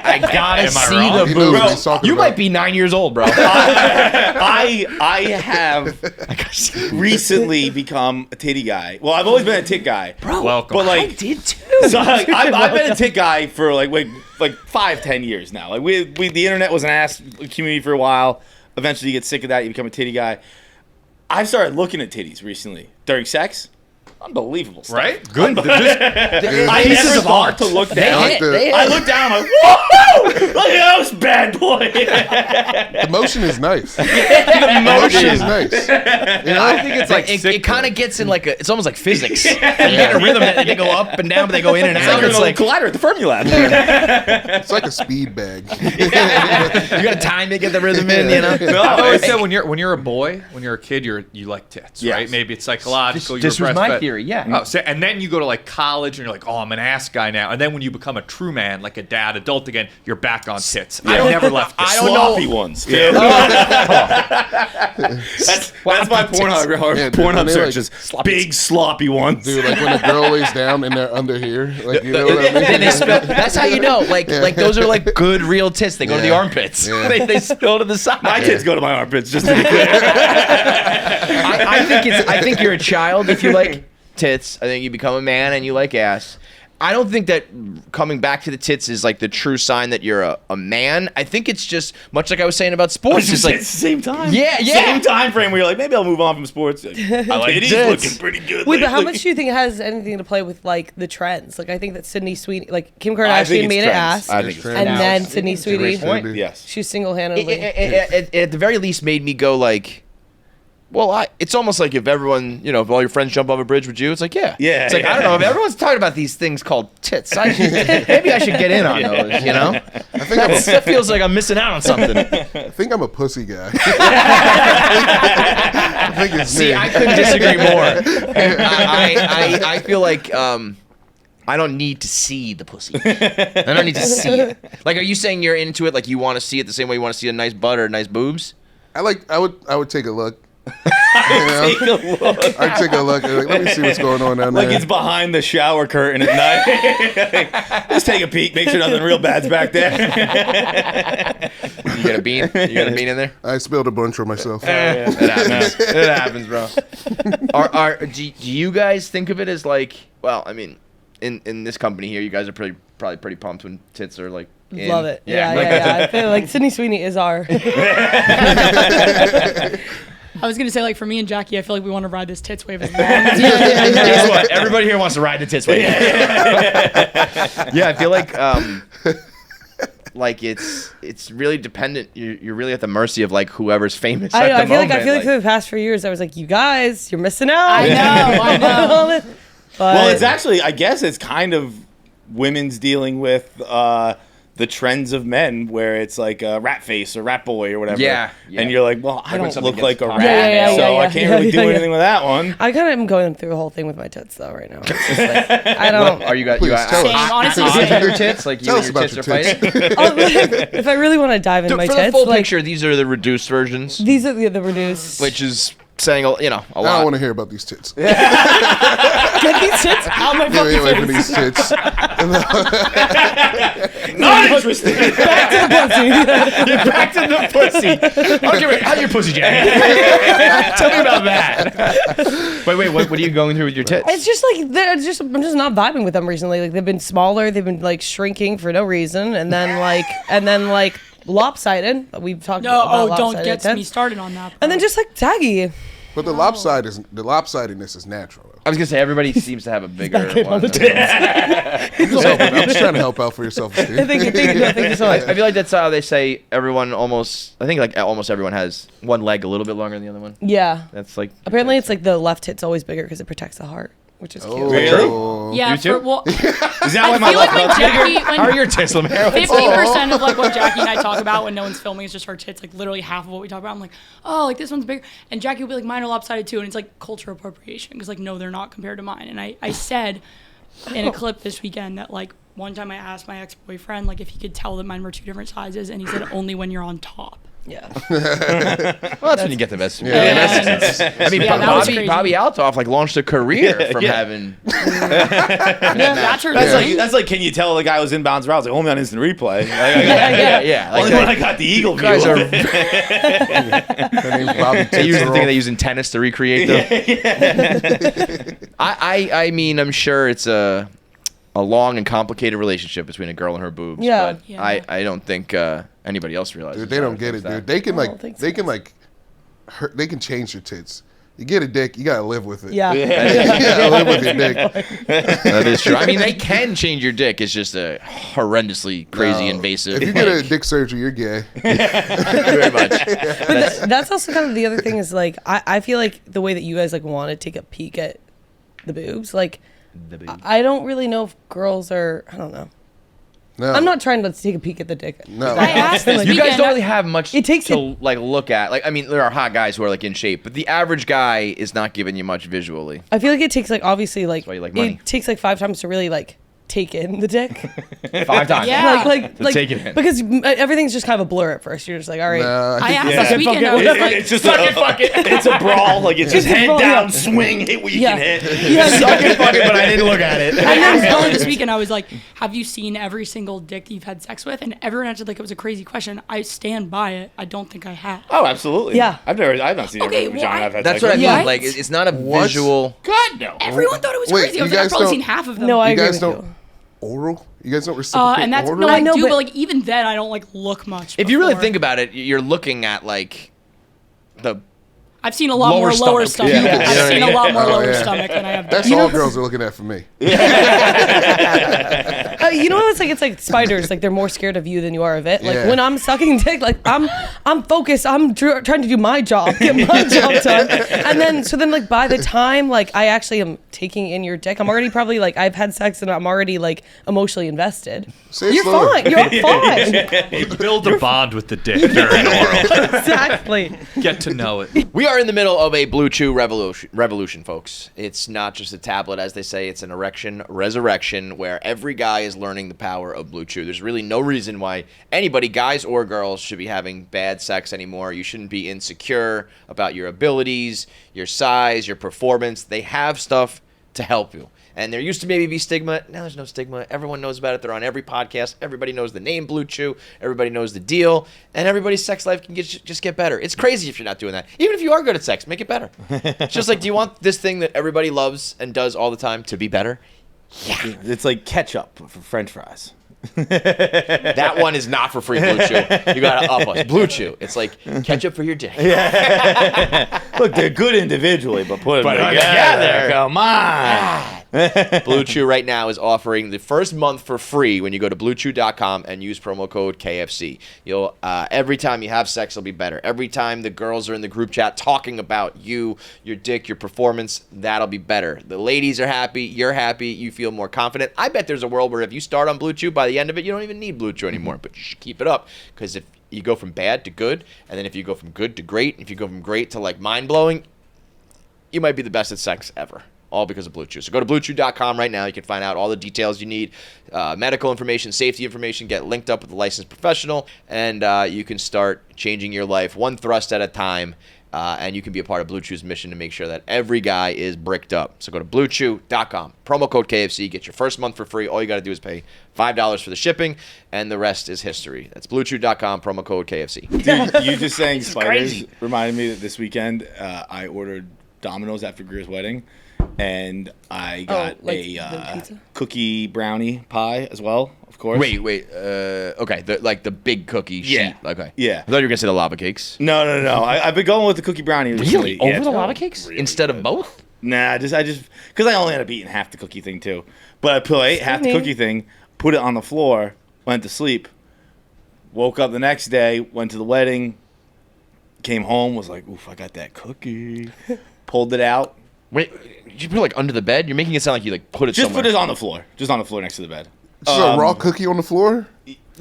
Speaker 2: I gotta
Speaker 5: Am I
Speaker 2: see
Speaker 5: wrong?
Speaker 2: the
Speaker 4: he knows what
Speaker 2: boobs.
Speaker 4: he's talking
Speaker 2: You
Speaker 4: about.
Speaker 2: might be 9 years old, bro.
Speaker 3: I have recently become a titty guy. Well, I've always been a tit guy.
Speaker 5: Welcome.
Speaker 3: But like,
Speaker 2: did too.
Speaker 3: so I've been a tit guy for like 5-10 years now. Like we the internet was an ass community for a while. Eventually, you get sick of that. You become a titty guy. I've started looking at titties recently during sex. Unbelievable stuff.
Speaker 5: Right? Good.
Speaker 3: I
Speaker 2: Pieces
Speaker 3: never
Speaker 2: of
Speaker 3: thought
Speaker 2: art.
Speaker 3: to look
Speaker 2: They
Speaker 3: down.
Speaker 2: hit.
Speaker 4: the-
Speaker 3: I look down, I'm like, whoa! Look at those bad boy.
Speaker 4: The motion is nice. The motion is nice. You know?
Speaker 5: I think it's like
Speaker 2: it kind of gets in like it's almost like physics. You get a rhythm that they go up and down, but they go in and
Speaker 3: It's
Speaker 2: out.
Speaker 3: like
Speaker 2: It's
Speaker 3: a
Speaker 2: like
Speaker 3: collider at the Fermilab.
Speaker 4: It's like a speed bag.
Speaker 2: you got to time to get the rhythm in. You know.
Speaker 3: No,
Speaker 5: I've always
Speaker 3: it's-
Speaker 5: said when you're a boy, when you're a kid, you like tits,
Speaker 3: Yes.
Speaker 5: right? Maybe it's psychological.
Speaker 2: This
Speaker 5: you're
Speaker 2: was my
Speaker 5: breastfed.
Speaker 2: theory. Yeah.
Speaker 5: Oh, so, and then you go to like college and you're like, oh, I'm an ass guy now. And then when you become a true man, like a dad, adult again, you're back on tits. I've never left this.
Speaker 2: I don't
Speaker 3: sloppy
Speaker 2: know.
Speaker 3: ones. Too. That's my Pornhub
Speaker 4: Yeah, dude,
Speaker 3: Pornhub
Speaker 4: when they,
Speaker 3: searches. Big sloppy ones.
Speaker 4: Dude, like when a girl lays down and they're under here, like you know what I mean?
Speaker 2: Yeah, they spill. That's how you know. Like those are like good real tits. They go to the
Speaker 4: Yeah.
Speaker 2: armpits.
Speaker 4: Yeah.
Speaker 2: They spill to the side.
Speaker 3: My kids go to my armpits, just to be clear.
Speaker 2: I think you're a child if you like tits. I think you become a man and you like ass. I don't think that coming back to the tits is like the true sign that you're a man. I think it's just much like I was saying about sports.
Speaker 3: It's
Speaker 2: Just like
Speaker 3: the same time.
Speaker 2: Yeah.
Speaker 3: Same time frame where you're like, maybe I'll move on from sports. Like, I like
Speaker 2: tits.
Speaker 3: looking pretty good.
Speaker 1: Wait, but how
Speaker 3: lately.
Speaker 1: much do you think it has anything to play with like the trends? Like I think that Sydney Sweeney, like Kim
Speaker 3: I think
Speaker 1: Kardashian
Speaker 3: it's
Speaker 1: made it
Speaker 3: trends.
Speaker 1: ass,
Speaker 3: I think it's
Speaker 4: And
Speaker 1: and
Speaker 3: trends.
Speaker 1: then Sydney
Speaker 2: It's a great
Speaker 1: Sweeney,
Speaker 2: point.
Speaker 3: Yes.
Speaker 1: she's single-handedly.
Speaker 2: it at the very least made me go like, well, it's almost like if everyone, if all your friends jump off a bridge with you, it's like, yeah.
Speaker 3: Yeah,
Speaker 2: It's like,
Speaker 3: yeah.
Speaker 2: I don't know, if everyone's talking about these things called tits, maybe I should get in on those,
Speaker 4: I think I'm
Speaker 2: That feels like I'm missing out on something.
Speaker 4: I think I'm a pussy guy. I think it's
Speaker 2: See,
Speaker 4: me.
Speaker 2: I couldn't disagree more. I feel like I don't need to see the pussy. I don't need to see it. Like, are you saying you're into it like you want to see it the same way you want to see a nice butt or nice boobs?
Speaker 4: I would take a look. I'd take a look. Like, let me see what's going on down
Speaker 3: Like
Speaker 4: there.
Speaker 3: it's behind the shower curtain at night. Just take a peek, make sure nothing real bad's back there.
Speaker 2: You got a bean? You got a bean in there?
Speaker 4: I spilled a bunch for myself.
Speaker 2: It happens. It happens, bro. Do you guys think of it as like? Well, I mean, in this company here, you guys are probably pretty pumped when tits are like. In.
Speaker 1: Love it. Yeah. I feel like Sydney Sweeney is our.
Speaker 6: I was gonna say, like, for me and Jackie, I feel like we want to ride this tits wave as long as
Speaker 2: Guess what? Everybody here wants to ride the tits wave. Yeah, I feel like it's really dependent. You're really at the mercy of like whoever's famous.
Speaker 1: I know.
Speaker 2: at the
Speaker 1: I feel like
Speaker 2: moment.
Speaker 1: for the past few years, I was like, you guys, you're missing out.
Speaker 6: I know.
Speaker 1: But
Speaker 3: Well, it's actually, I guess it's kind of women's dealing with the trends of men, where it's like a rat face or rat boy or whatever.
Speaker 2: Yeah.
Speaker 3: And you're like, well, I
Speaker 2: when
Speaker 3: don't
Speaker 2: something
Speaker 3: look like
Speaker 2: gets
Speaker 3: a
Speaker 2: popular.
Speaker 3: rat,
Speaker 1: Yeah,
Speaker 3: so I can't really do anything with that one.
Speaker 1: I kind of am going through the whole thing with my tits though right now. It's just like, I don't.
Speaker 2: Are you got
Speaker 4: Please tell us.
Speaker 6: Same, honestly,
Speaker 2: odds
Speaker 6: same.
Speaker 2: with your tits? Like you
Speaker 4: Tell
Speaker 2: and
Speaker 4: us
Speaker 2: your
Speaker 4: about
Speaker 2: tits
Speaker 4: your
Speaker 2: are
Speaker 4: tits.
Speaker 2: fighting?
Speaker 1: If I really want to dive into my
Speaker 2: For
Speaker 1: tits,
Speaker 2: the full
Speaker 1: like,
Speaker 2: picture, these are the reduced versions,
Speaker 1: these are the reduced.
Speaker 2: which is saying a
Speaker 4: I don't
Speaker 2: lot.
Speaker 4: want to hear about these tits.
Speaker 1: Get these tits out my
Speaker 4: Get me
Speaker 1: fucking
Speaker 4: away from
Speaker 1: face.
Speaker 4: these tits.
Speaker 3: Not interested.
Speaker 2: Back to the pussy. Okay, how's your pussy, Jack? Tell me about that. Wait, what are you going through with your tits?
Speaker 1: It's just like I'm just not vibing with them recently. Like they've been smaller, they've been like shrinking for no reason, and then like lopsided. We've talked
Speaker 6: No,
Speaker 1: about
Speaker 6: don't
Speaker 1: lopsided
Speaker 6: get me
Speaker 1: tits.
Speaker 6: started on that.
Speaker 1: And then just like taggy.
Speaker 4: But the lopsidedness is natural. Though.
Speaker 2: I was gonna say everybody seems to have a bigger one.
Speaker 4: I'm just trying to help out for yourself, Steve.
Speaker 1: Thank you so much.
Speaker 2: I feel like that's how they say everyone almost. I think like almost everyone has one leg a little bit longer than the other one.
Speaker 1: Yeah.
Speaker 2: That's like
Speaker 1: Apparently, it's like the left hit's always bigger because it protects the heart, which is cute.
Speaker 4: Oh,
Speaker 6: yeah,
Speaker 2: You too?
Speaker 6: well,
Speaker 3: Is that why
Speaker 6: I
Speaker 3: my
Speaker 6: feel like when
Speaker 3: left
Speaker 6: Jackie,
Speaker 2: How are
Speaker 6: when
Speaker 2: your tits, LeMaire?
Speaker 6: 50% of like what Jackie and I talk about when no one's filming is just her tits, like literally half of what we talk about. I'm like, oh, like this one's bigger, and Jackie will be like, mine are lopsided too, and it's like culture appropriation because like no, they're not compared to mine. And I said in a clip this weekend that like one time I asked my ex-boyfriend like if he could tell that mine were two different sizes, and he said only when you're on top.
Speaker 1: Yeah.
Speaker 2: Well, that's when you get the best.
Speaker 4: Yeah.
Speaker 2: I mean,
Speaker 6: Yeah, that was crazy.
Speaker 2: Bobby Altoff like launched a career from having.
Speaker 6: That's her
Speaker 3: That's
Speaker 6: thing.
Speaker 3: like, that's like, can you tell the guy was inbounds routes? Like, only on instant replay.
Speaker 2: Yeah.
Speaker 3: Only when I got the eagle view.
Speaker 2: Guys
Speaker 3: of
Speaker 2: are.
Speaker 3: it.
Speaker 4: Her name's Bobby
Speaker 2: They use the
Speaker 4: Tits
Speaker 2: thing
Speaker 4: are
Speaker 2: they use in tennis to recreate them. I mean, I'm sure it's a long and complicated relationship between a girl and her boobs.
Speaker 1: Yeah.
Speaker 2: But
Speaker 6: Yeah.
Speaker 2: I don't think anybody else realizes.
Speaker 4: Dude, they don't get it,
Speaker 2: that.
Speaker 4: dude. They can
Speaker 1: I don't think so.
Speaker 4: they can change your tits. You get a dick, you gotta live with it.
Speaker 1: Yeah.
Speaker 4: You gotta live with your dick.
Speaker 2: That is true. I mean, they can change your dick. It's just a horrendously crazy invasive.
Speaker 4: If you get a dick surgery, you're gay.
Speaker 2: Very much.
Speaker 1: But that's also kind of the other thing is like I feel like the way that you guys like want to take a peek at the boobs, like I don't really know if girls are. I don't know.
Speaker 4: No.
Speaker 1: I'm not trying to take a peek at the dick.
Speaker 4: No.
Speaker 6: I asked this
Speaker 2: You guys
Speaker 6: weekend.
Speaker 2: don't really have much
Speaker 1: It takes
Speaker 2: to like look at. Like, I mean, there are hot guys who are like in shape, but the average guy is not giving you much visually.
Speaker 1: I feel like it takes like obviously like
Speaker 2: why you like money.
Speaker 1: it takes like 5 times to really like take in the dick.
Speaker 2: 5 times.
Speaker 6: Yeah.
Speaker 1: like
Speaker 2: take it in.
Speaker 1: because everything's just kind of a blur at first. You're just like, all right.
Speaker 4: Nah,
Speaker 6: I asked
Speaker 3: Yeah.
Speaker 6: this weekend. I was like,
Speaker 3: It's just it's a brawl. Like it's just
Speaker 1: It's a
Speaker 3: head
Speaker 1: brawl,
Speaker 3: down,
Speaker 1: yeah.
Speaker 3: swing, hit what you
Speaker 1: Yeah.
Speaker 3: can hit.
Speaker 1: Yeah,
Speaker 2: Suck it, fuck it, but I didn't look at it.
Speaker 6: I asked Ellen this weekend. I was like, "Have you seen every single dick that you've had sex with?" And everyone answered like it was a crazy question. I stand by it. I don't think I have.
Speaker 3: Oh, absolutely.
Speaker 1: Yeah.
Speaker 3: I've not seen
Speaker 6: Okay,
Speaker 3: every vagina
Speaker 6: well,
Speaker 3: I've had
Speaker 2: That's
Speaker 3: sex
Speaker 2: what I
Speaker 3: with.
Speaker 2: mean.
Speaker 1: Yeah.
Speaker 2: Like, it's not a
Speaker 4: What?
Speaker 2: visual.
Speaker 3: God no.
Speaker 6: Everyone thought it was
Speaker 4: Wait,
Speaker 6: crazy. I was
Speaker 4: you
Speaker 6: like, I've
Speaker 4: guys
Speaker 6: probably
Speaker 4: don't-
Speaker 6: seen half of them.
Speaker 1: No, I
Speaker 4: You
Speaker 1: agree
Speaker 4: guys
Speaker 1: with
Speaker 4: don't
Speaker 1: you.
Speaker 4: oral? You guys don't reciprocate
Speaker 6: and that's
Speaker 4: oral?
Speaker 6: no, I
Speaker 1: know,
Speaker 6: do,
Speaker 1: but-
Speaker 6: but like even then, I don't like look much.
Speaker 2: If you really
Speaker 6: before.
Speaker 2: think about it, you're looking at like the.
Speaker 6: I've seen a lot
Speaker 2: Lower
Speaker 6: more lower
Speaker 2: stomach.
Speaker 6: stomach.
Speaker 2: Yeah.
Speaker 6: I've seen a lot more
Speaker 4: Oh,
Speaker 6: lower
Speaker 4: yeah.
Speaker 6: stomach than I have.
Speaker 4: That's
Speaker 6: dick.
Speaker 4: all girls are looking at for me.
Speaker 1: You know what it's like? It's like spiders. Like they're more scared of you than you are of it. Like
Speaker 4: Yeah.
Speaker 1: when I'm sucking dick, like I'm focused. I'm trying to do my job, get my job done. And then like by the time like I actually am taking in your dick, I'm already probably like I've had sex and I'm already like emotionally invested.
Speaker 4: Say it
Speaker 1: You're
Speaker 4: slower.
Speaker 1: fine. You're fine.
Speaker 5: You build a bond with the dick during oral.
Speaker 1: Exactly.
Speaker 5: Get to know it.
Speaker 2: We are in the middle of a BlueChew revolution, folks. It's not just a tablet, as they say. It's an erection resurrection where every guy is learning the power of BlueChew. There's really no reason why anybody, guys or girls, should be having bad sex anymore. You shouldn't be insecure about your abilities, your size, your performance. They have stuff to help you. And there used to maybe be stigma. Now there's no stigma. Everyone knows about it. They're on every podcast. Everybody knows the name BlueChew. Everybody knows the deal. And everybody's sex life can just get better. It's crazy if you're not doing that. Even if you are good at sex, make it better. It's just like, do you want this thing that everybody loves and does all the time to be better?
Speaker 3: It's like ketchup for French fries.
Speaker 2: That one is not for free BlueChew. You got to up us. BlueChew. It's like ketchup for your dick.
Speaker 3: Look, they're good individually, but put them together.
Speaker 2: together.
Speaker 3: Come on.
Speaker 2: BlueChew right now is offering the first month for free when you go to BlueChew.com and use promo code KFC. You'll every time you have sex, it'll be better. Every time the girls are in the group chat talking about you, your dick, your performance, that'll be better. The ladies are happy, you're happy, you feel more confident. I bet there's a world where if you start on BlueChew, by the end of it, you don't even need BlueChew anymore. But you should keep it up, because if you go from bad to good, and then if you go from good to great, and if you go from great to like mind-blowing, you might be the best at sex ever. All because of BlueChew. So go to BlueChew.com right now. You can find out all the details you need, medical information, safety information, get linked up with a licensed professional, and you can start changing your life one thrust at a time, and you can be a part of BlueChew's mission to make sure that every guy is bricked up. So go to BlueChew.com, promo code KFC, get your first month for free. All you got to do is pay $5 for the shipping, and the rest is history. That's BlueChew.com, promo code KFC.
Speaker 3: Dude, you just saying spiders
Speaker 2: crazy.
Speaker 3: reminded me that this weekend I ordered Domino's after Greer's wedding, and I got
Speaker 1: like the
Speaker 3: a
Speaker 1: pizza?
Speaker 3: cookie brownie pie as well, of course.
Speaker 2: Wait. Okay, the big cookie sheet. Okay.
Speaker 3: Yeah.
Speaker 2: I thought you were going to say the lava cakes.
Speaker 3: No. I've been going with the cookie brownie recently.
Speaker 2: Over
Speaker 3: Yeah,
Speaker 2: the
Speaker 3: it's
Speaker 2: lava cakes?
Speaker 3: really
Speaker 2: Instead of
Speaker 3: good.
Speaker 2: both?
Speaker 3: Nah, I just because I only ended up eating half the cookie thing too. But I ate half the
Speaker 1: Same.
Speaker 3: cookie thing, put it on the floor, went to sleep, woke up the next day, went to the wedding, came home, was like, oof, I got that cookie. Pulled it out.
Speaker 2: Wait, did you put it like under the bed? You're making it sound like you like put it
Speaker 3: Just
Speaker 2: somewhere.
Speaker 3: put it on the floor. Just on the floor next to the bed.
Speaker 4: Just a raw cookie on the floor?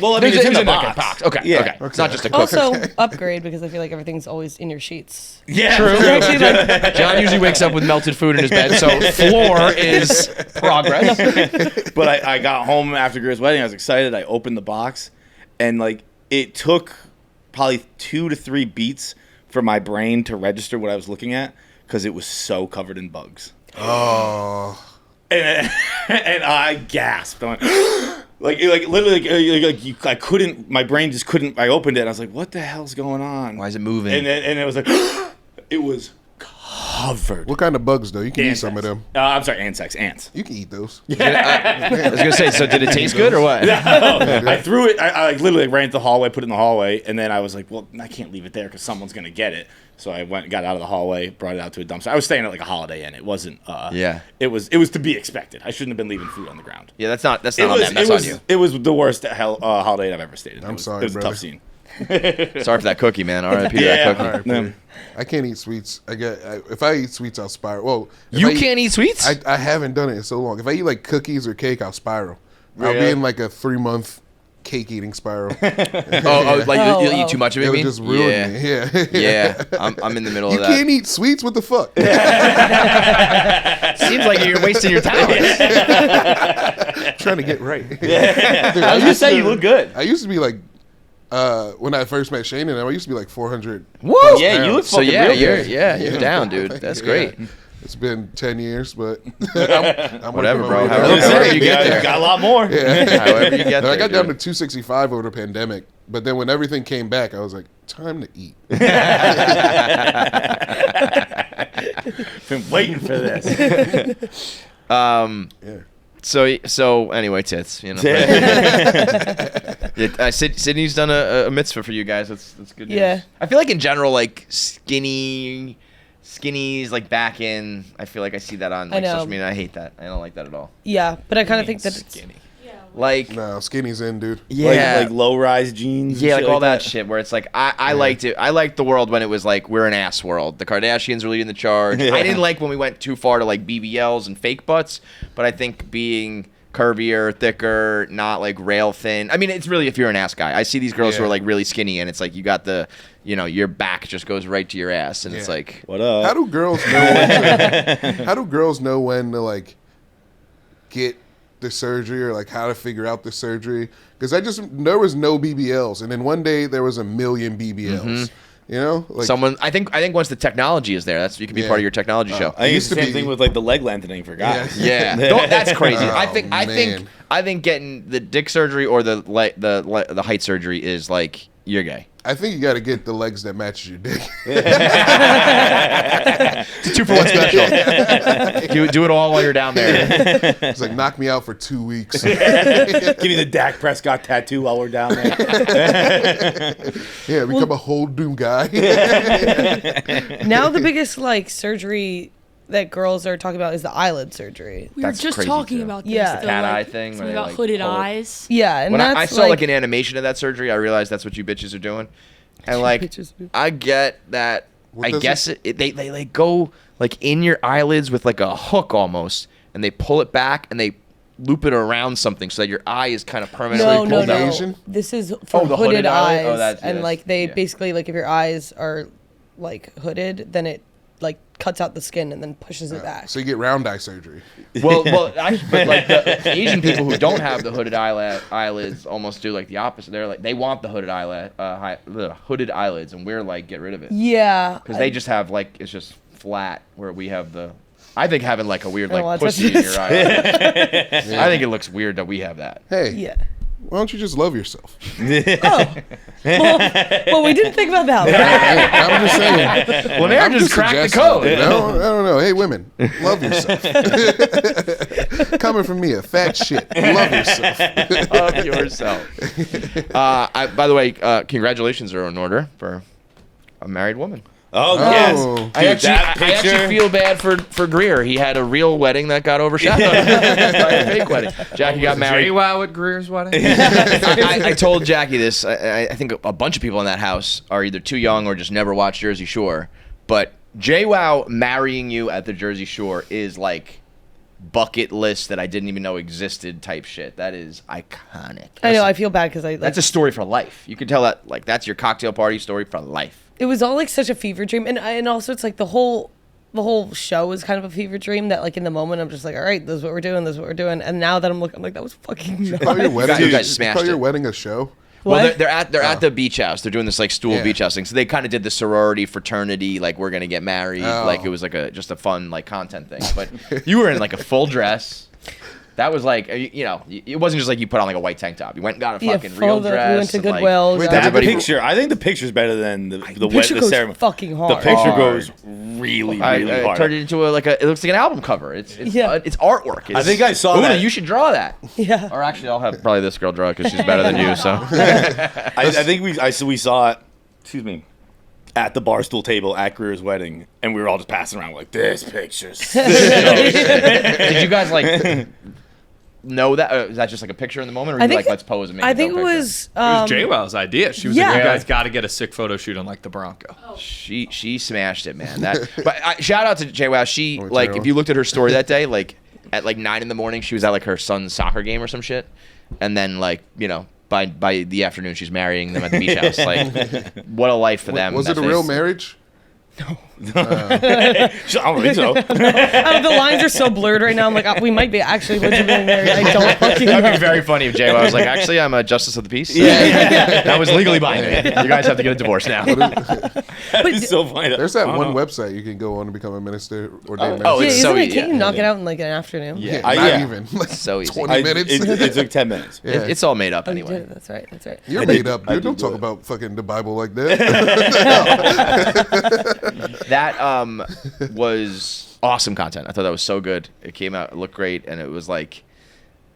Speaker 3: Well, I mean,
Speaker 2: There's
Speaker 3: it's in
Speaker 2: a
Speaker 3: the
Speaker 2: like
Speaker 3: box.
Speaker 2: Okay,
Speaker 3: Yeah.
Speaker 2: okay. It's not just a cookie.
Speaker 1: Also upgrade because I feel like everything's always in your sheets.
Speaker 3: Yeah.
Speaker 2: True.
Speaker 1: You're actually like,
Speaker 2: John usually wakes up with melted food in his bed, so floor is progress.
Speaker 3: But I got home after Greer's wedding. I was excited. I opened the box, and like it took probably 2 to 3 beats for my brain to register what I was looking at because it was so covered in bugs.
Speaker 4: Oh.
Speaker 3: And I gasped. I went, like literally, I couldn't. My brain just couldn't. I opened it. And I was like, "What the hell's going on?"
Speaker 2: Why is it moving?
Speaker 3: And it was like, it was covered.
Speaker 4: What kind of bugs though? You can eat some of
Speaker 3: Insects.
Speaker 4: them.
Speaker 3: I'm sorry, insects, ants.
Speaker 4: You can eat those.
Speaker 2: I was gonna say, so did it taste good or what?
Speaker 3: I threw it. I like literally ran to the hallway, put it in the hallway, and then I was like, well, I can't leave it there because someone's gonna get it. So I got out of the hallway, brought it out to a dumpster. I was staying at like a Holiday Inn. It wasn't.
Speaker 2: Yeah.
Speaker 3: It was to be expected. I shouldn't have been leaving food on the ground.
Speaker 2: Yeah, that's not on them. That's on you.
Speaker 3: It was the worst Holiday Inn I've ever stayed in.
Speaker 4: I'm sorry,
Speaker 3: It was
Speaker 4: brother.
Speaker 3: a tough scene.
Speaker 2: Sorry for that cookie, man. R.I.P. to that cookie.
Speaker 3: No.
Speaker 4: I can't eat sweets. If I eat sweets, I'll spiral. Well, if
Speaker 2: You
Speaker 4: I
Speaker 2: can't eat sweets?
Speaker 4: I haven't done it in so long. If I eat like cookies or cake, I'll spiral. I'll be
Speaker 2: Really?
Speaker 4: in like a 3-month cake eating spiral.
Speaker 2: Like you'll eat too much of it,
Speaker 4: It'll
Speaker 2: you mean?
Speaker 4: just ruin me. Yeah.
Speaker 2: Yeah, I'm in the middle
Speaker 4: You
Speaker 2: of that.
Speaker 4: can't eat sweets? What the fuck?
Speaker 2: Seems like you're wasting your time.
Speaker 4: Trying to get right. Dude,
Speaker 3: I was gonna say you look good.
Speaker 4: I used to be like, when I first met Shane and I used to be like 400.
Speaker 2: Whoa!
Speaker 3: Yeah, you look
Speaker 2: So
Speaker 3: fucking real good.
Speaker 2: you're down, dude. That's great.
Speaker 4: Yeah. It's been 10 years, but I'm
Speaker 2: Whatever,
Speaker 4: working
Speaker 2: bro.
Speaker 4: my way
Speaker 2: However-
Speaker 4: down.
Speaker 2: however you get there.
Speaker 3: Got a lot more.
Speaker 2: However you get
Speaker 4: And I
Speaker 2: there.
Speaker 4: got down to
Speaker 2: dude.
Speaker 4: 265 over the pandemic, but then when everything came back, I was like, time to eat.
Speaker 3: Been waiting for this.
Speaker 4: Yeah.
Speaker 2: So anyway, tits. You know. Yeah, Sydney's done a mitzvah for you guys. That's good news.
Speaker 1: Yeah.
Speaker 2: I feel like in general, like skinnies, like back in. I feel like I see that on
Speaker 1: I
Speaker 2: like
Speaker 1: know.
Speaker 2: social media. I hate that. I don't like that at all.
Speaker 1: Yeah, but I kind of think that it's
Speaker 2: Skinny.
Speaker 6: Yeah.
Speaker 2: Like
Speaker 4: No, skinny's in, dude.
Speaker 2: yeah,
Speaker 3: Like low-rise jeans.
Speaker 2: yeah,
Speaker 3: and
Speaker 2: like
Speaker 3: shit
Speaker 2: all that shit where it's like I liked it. I liked the world when it was like we're an ass world. The Kardashians were leading the charge. I didn't like when we went too far to like BBLs and fake butts, but I think being curvier, thicker, not like rail thin. I mean, it's really if you're an ass guy. I see these girls who are like really skinny and it's like you got the, your back just goes right to your ass and it's
Speaker 4: Yeah.
Speaker 2: like
Speaker 3: What up?
Speaker 4: How do girls know when to, how do girls know when to like get the surgery or like how to figure out the surgery? Because there was no BBLs, and then one day there was a million BBLs. You know, like
Speaker 2: someone. I think once the technology is there, you can be
Speaker 4: Yeah.
Speaker 2: part of your technology show.
Speaker 3: I think it's
Speaker 4: used
Speaker 3: the
Speaker 4: to
Speaker 3: same
Speaker 4: be-
Speaker 3: thing with like the leg lengthening for guys.
Speaker 2: Yeah, that's crazy.
Speaker 4: Oh,
Speaker 2: I think
Speaker 4: man.
Speaker 2: getting the dick surgery or the height surgery is like you're gay.
Speaker 4: I think you got to get the legs that matches your dick.
Speaker 2: It's a 2-for-1 special. Do it all while you're down there.
Speaker 4: It's like knock me out for 2 weeks.
Speaker 3: Give me the Dak Prescott tattoo while we're down there.
Speaker 4: Yeah, become a whole doom guy.
Speaker 1: now the biggest like surgery that girls are talking about is the eyelid surgery.
Speaker 2: That's
Speaker 6: We were just
Speaker 2: crazy,
Speaker 6: talking
Speaker 2: too.
Speaker 6: about this.
Speaker 1: Yeah.
Speaker 6: the,
Speaker 2: Cat
Speaker 6: like,
Speaker 2: eye thing where
Speaker 6: Something
Speaker 2: they,
Speaker 6: about
Speaker 2: like,
Speaker 6: hooded
Speaker 2: pull it.
Speaker 6: eyes.
Speaker 1: Yeah, and
Speaker 2: When I
Speaker 1: that's
Speaker 2: saw like an animation of that surgery, I realized that's what you bitches are doing. And like,
Speaker 1: Bitches do.
Speaker 2: I get that.
Speaker 4: What
Speaker 2: I
Speaker 4: does
Speaker 2: guess they like go like in your eyelids with like a hook almost, and they pull it back and they loop it around something so that your eye is kind of permanently
Speaker 1: no,
Speaker 2: pulled
Speaker 1: no,
Speaker 4: pulled
Speaker 2: down.
Speaker 1: no.
Speaker 4: Asian?
Speaker 1: This is for
Speaker 2: the
Speaker 1: hooded
Speaker 2: hooded eyelid?
Speaker 1: eyes,
Speaker 2: Oh, that's-
Speaker 1: and
Speaker 2: yes.
Speaker 1: like they
Speaker 2: Yeah.
Speaker 1: basically like if your eyes are like hooded, then it like cuts out the skin and then pushes it back.
Speaker 4: So you get round eye surgery.
Speaker 2: Well, but like the Asian people who don't have the hooded eyelids almost do like the opposite. They're like they want the hooded hooded eyelids, and we're like get rid of it
Speaker 1: Yeah,
Speaker 2: because they just have like it's just flat where we have the. I think having like a weird
Speaker 1: I don't
Speaker 2: like
Speaker 1: wanna touch
Speaker 2: pussy in
Speaker 1: this.
Speaker 2: your eye. I think it looks weird that we have that.
Speaker 4: Hey,
Speaker 1: yeah.
Speaker 4: why don't you just love yourself?
Speaker 1: Well, we didn't think about that.
Speaker 4: Hey, I'm just saying.
Speaker 2: Well,
Speaker 4: I'm
Speaker 2: just cracked the
Speaker 4: suggesting.
Speaker 2: code.
Speaker 4: No, I don't know. Hey, women, love yourself. Coming from me, a fat shit. Love yourself.
Speaker 2: Of yourself. By the way, congratulations are in order for a married woman.
Speaker 3: Oh,
Speaker 4: Oh.
Speaker 3: yes.
Speaker 4: Dude,
Speaker 2: I actually
Speaker 3: picture.
Speaker 2: feel bad for Greer. He had a real wedding that got overshadowed by a fake wedding. Jackie got married.
Speaker 5: JWoww at Greer's wedding.
Speaker 2: I told Jackie this. I think a bunch of people in that house are either too young or just never watched Jersey Shore. But JWoww marrying you at the Jersey Shore is like bucket list that I didn't even know existed type shit. That is iconic.
Speaker 1: I know. I feel bad because
Speaker 2: That's a story for life. You can tell that like that's your cocktail party story for life.
Speaker 1: it was all like such a fever dream, and also it's like the whole show is kind of a fever dream that like in the moment I'm just like, all right, this is what we're doing, this is what we're doing, and now that I'm looking, I'm like, that was fucking nuts.
Speaker 4: Call your wedding.
Speaker 2: You guys smashed
Speaker 4: call your
Speaker 2: it.
Speaker 4: wedding a show.
Speaker 2: Well,
Speaker 1: What?
Speaker 2: they're at the beach house. They're doing this like stool
Speaker 4: Yeah.
Speaker 2: beach house thing. So they kind of did the sorority fraternity, like we're gonna get married.
Speaker 4: Oh.
Speaker 2: Like it was like just a fun like content thing. But you were in like a full dress. That was like, it wasn't just like you put on like a white tank top. You went and got a fucking real
Speaker 1: We
Speaker 2: dress.
Speaker 1: went to
Speaker 2: and, like,
Speaker 1: Goodwill.
Speaker 4: Wait,
Speaker 1: got-
Speaker 3: The
Speaker 2: everybody-
Speaker 3: picture. I think the picture's better than the
Speaker 1: picture goes
Speaker 3: ceremony.
Speaker 1: fucking hard.
Speaker 3: The picture
Speaker 2: Hard.
Speaker 3: goes really
Speaker 2: I
Speaker 3: hard.
Speaker 2: turned it into it looks like an album cover. It's artwork.
Speaker 3: I think I saw
Speaker 2: Una,
Speaker 3: that.
Speaker 2: you should draw that.
Speaker 1: Yeah.
Speaker 2: Or actually, I'll have probably this girl draw it because she's better than you. So
Speaker 3: I think we saw it. Excuse me. At the Barstool table at Greer's wedding, and we were all just passing around like, this picture's
Speaker 2: did you guys like know that? Is that just like a picture in the moment, or
Speaker 1: I
Speaker 2: you
Speaker 1: think-
Speaker 2: like let's pose and make?
Speaker 1: I
Speaker 2: a
Speaker 1: think
Speaker 2: dope
Speaker 1: it
Speaker 2: picture?
Speaker 1: was.
Speaker 5: It was JWoww's idea. She was
Speaker 1: yeah.
Speaker 5: like, "You guys got to get a sick photo shoot on like the Bronco."
Speaker 2: She smashed it, man. But shout out to JWoww. She
Speaker 4: me
Speaker 2: like
Speaker 4: turn it
Speaker 2: if you looked at her story that day, like at like 9 a.m, she was at like her son's soccer game or some shit, and then like by the afternoon she's marrying them at the beach house. Like what a life for them.
Speaker 4: Was it a real marriage?
Speaker 3: I don't think so.
Speaker 1: The lines are so blurred right now. I'm like, we might be actually legitimately married. I don't fucking
Speaker 2: That'd be
Speaker 1: know.
Speaker 2: very funny if JWoww was like, actually, I'm a justice of the peace. Yeah. That was legally binding. You guys have to get a divorce now.
Speaker 3: It's so funny.
Speaker 4: There's that one website you can go on to become a minister or
Speaker 2: Oh,
Speaker 4: minister.
Speaker 1: Yeah,
Speaker 2: it's
Speaker 1: isn't
Speaker 2: so
Speaker 1: it?
Speaker 2: easy.
Speaker 1: Can't you
Speaker 2: Yeah.
Speaker 1: knock it out in like an afternoon?
Speaker 2: Yeah.
Speaker 4: Not
Speaker 3: yeah.
Speaker 4: even. Like
Speaker 2: So easy.
Speaker 4: 20 minutes.
Speaker 3: It's like 10 minutes.
Speaker 4: Yeah.
Speaker 2: It's all made up
Speaker 1: Oh, you
Speaker 2: anyway.
Speaker 1: did. That's right. That's right.
Speaker 4: You're
Speaker 3: I
Speaker 4: made
Speaker 3: did-
Speaker 4: up,
Speaker 3: I
Speaker 4: dude. Don't
Speaker 3: did
Speaker 4: talk
Speaker 3: do it.
Speaker 4: about fucking the Bible like that.
Speaker 2: That was awesome content. I thought that was so good. It came out, it looked great, and it was like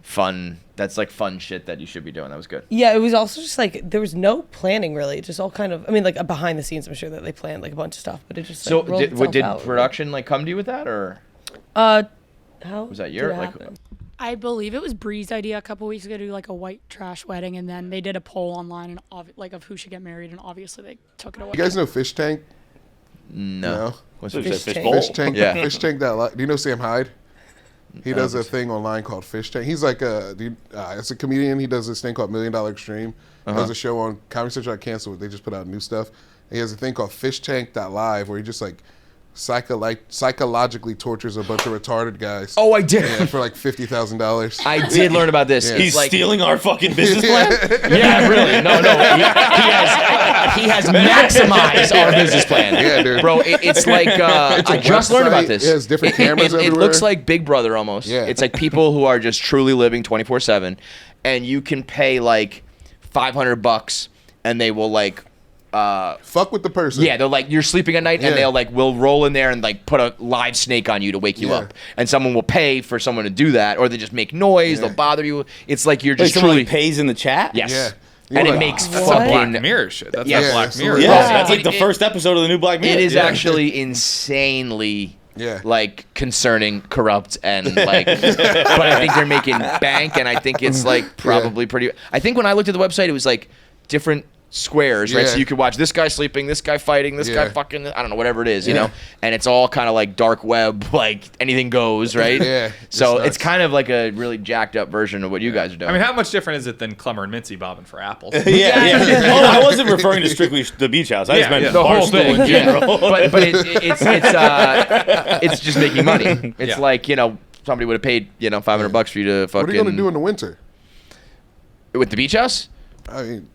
Speaker 2: fun. That's like fun shit that you should be doing. That was good.
Speaker 1: Yeah, it was also just like there was no planning really. Just all kind of. I mean, like behind the scenes, I'm sure that they planned like a bunch of stuff, but it just
Speaker 2: So
Speaker 1: like, rolled
Speaker 2: did
Speaker 1: itself out.
Speaker 2: production like come to you with that, or
Speaker 1: How
Speaker 2: was that
Speaker 1: did
Speaker 2: your
Speaker 1: it
Speaker 2: like?
Speaker 1: happen?
Speaker 6: I believe it was Bree's idea a couple weeks ago to do like a white trash wedding, and then they did a poll online and of who should get married, and obviously they took it away.
Speaker 4: You guys know Fish Tank?
Speaker 2: No. What's
Speaker 3: Fish
Speaker 2: it?
Speaker 1: Tank.
Speaker 3: bowl.
Speaker 4: Fish Tank.
Speaker 2: Yeah.
Speaker 4: Fish Tank. Do you know Sam Hyde? He does a thing online called Fish Tank. He's like it's a comedian. He does this thing called $1 Million Extreme. He does a show on Comedy Central. I canceled it. They just put out new stuff. And he has a thing called fishtank.live where he just like psychologically tortures a bunch of retarded guys.
Speaker 2: Oh, I did.
Speaker 4: Yeah, for like $50,000.
Speaker 2: I did learn about this.
Speaker 4: Yeah.
Speaker 2: It's
Speaker 3: He's
Speaker 2: like,
Speaker 3: stealing our fucking business plan?
Speaker 2: Yeah, really. No. He has maximized our business plan.
Speaker 4: Yeah, dude.
Speaker 2: Bro, it's like I just learned about this.
Speaker 4: It has different cameras
Speaker 2: It
Speaker 4: everywhere.
Speaker 2: looks like Big Brother almost.
Speaker 4: Yeah.
Speaker 2: It's like people who are just truly living 24/7, and you can pay like $500, and they will like.
Speaker 4: Fuck with the person.
Speaker 2: Yeah, they're like you're sleeping at night,
Speaker 4: Yeah.
Speaker 2: and they'll like will roll in there and like put a live snake on you to wake you
Speaker 4: Yeah.
Speaker 2: up, and someone will pay for someone to do that, or they just make noise,
Speaker 4: Yeah.
Speaker 2: they'll bother you. It's like you're
Speaker 3: Like
Speaker 2: just
Speaker 3: someone
Speaker 2: truly
Speaker 3: pays in the chat?
Speaker 2: yes,
Speaker 4: Yeah.
Speaker 2: and
Speaker 4: You're
Speaker 2: it
Speaker 4: like,
Speaker 2: makes
Speaker 5: That's some Black
Speaker 2: fucking.
Speaker 5: Mirror shit. That's
Speaker 2: Yeah.
Speaker 5: not Black
Speaker 4: Yeah,
Speaker 5: Mirror.
Speaker 4: so-
Speaker 3: Yeah,
Speaker 2: Well,
Speaker 3: that's like
Speaker 2: it-
Speaker 3: the first episode of the new Black Mirror.
Speaker 2: It is
Speaker 3: Yeah.
Speaker 2: actually insanely.
Speaker 4: Yeah.
Speaker 2: Like concerning, corrupt, and like, but I think they're making bank, and I think it's like probably pretty. I think when I looked at the website, it was like different squares, right?
Speaker 4: Yeah.
Speaker 2: So you could watch this guy sleeping, this guy fighting, this guy
Speaker 4: Yeah.
Speaker 2: fucking, I don't know, whatever it is, you
Speaker 4: Yeah.
Speaker 2: know? And it's all kind of like dark web, like anything goes, right?
Speaker 4: Yeah,
Speaker 2: So
Speaker 4: it's
Speaker 2: it's
Speaker 4: nuts.
Speaker 2: kind of like a really jacked up version of what you guys are doing.
Speaker 5: I mean, how much different is it than Clemmer and Mincy bobbing for apples?
Speaker 3: Yeah. Oh, I wasn't referring to strictly the beach house. I just
Speaker 5: Yeah,
Speaker 3: meant
Speaker 5: yeah.
Speaker 3: the whole thing in
Speaker 2: Yeah.
Speaker 3: general.
Speaker 2: but it's just making money. It's
Speaker 5: Yeah.
Speaker 2: like, somebody would have paid, $500 for you to fucking.
Speaker 4: What are you gonna do in the winter?
Speaker 2: With the beach house?
Speaker 4: I mean,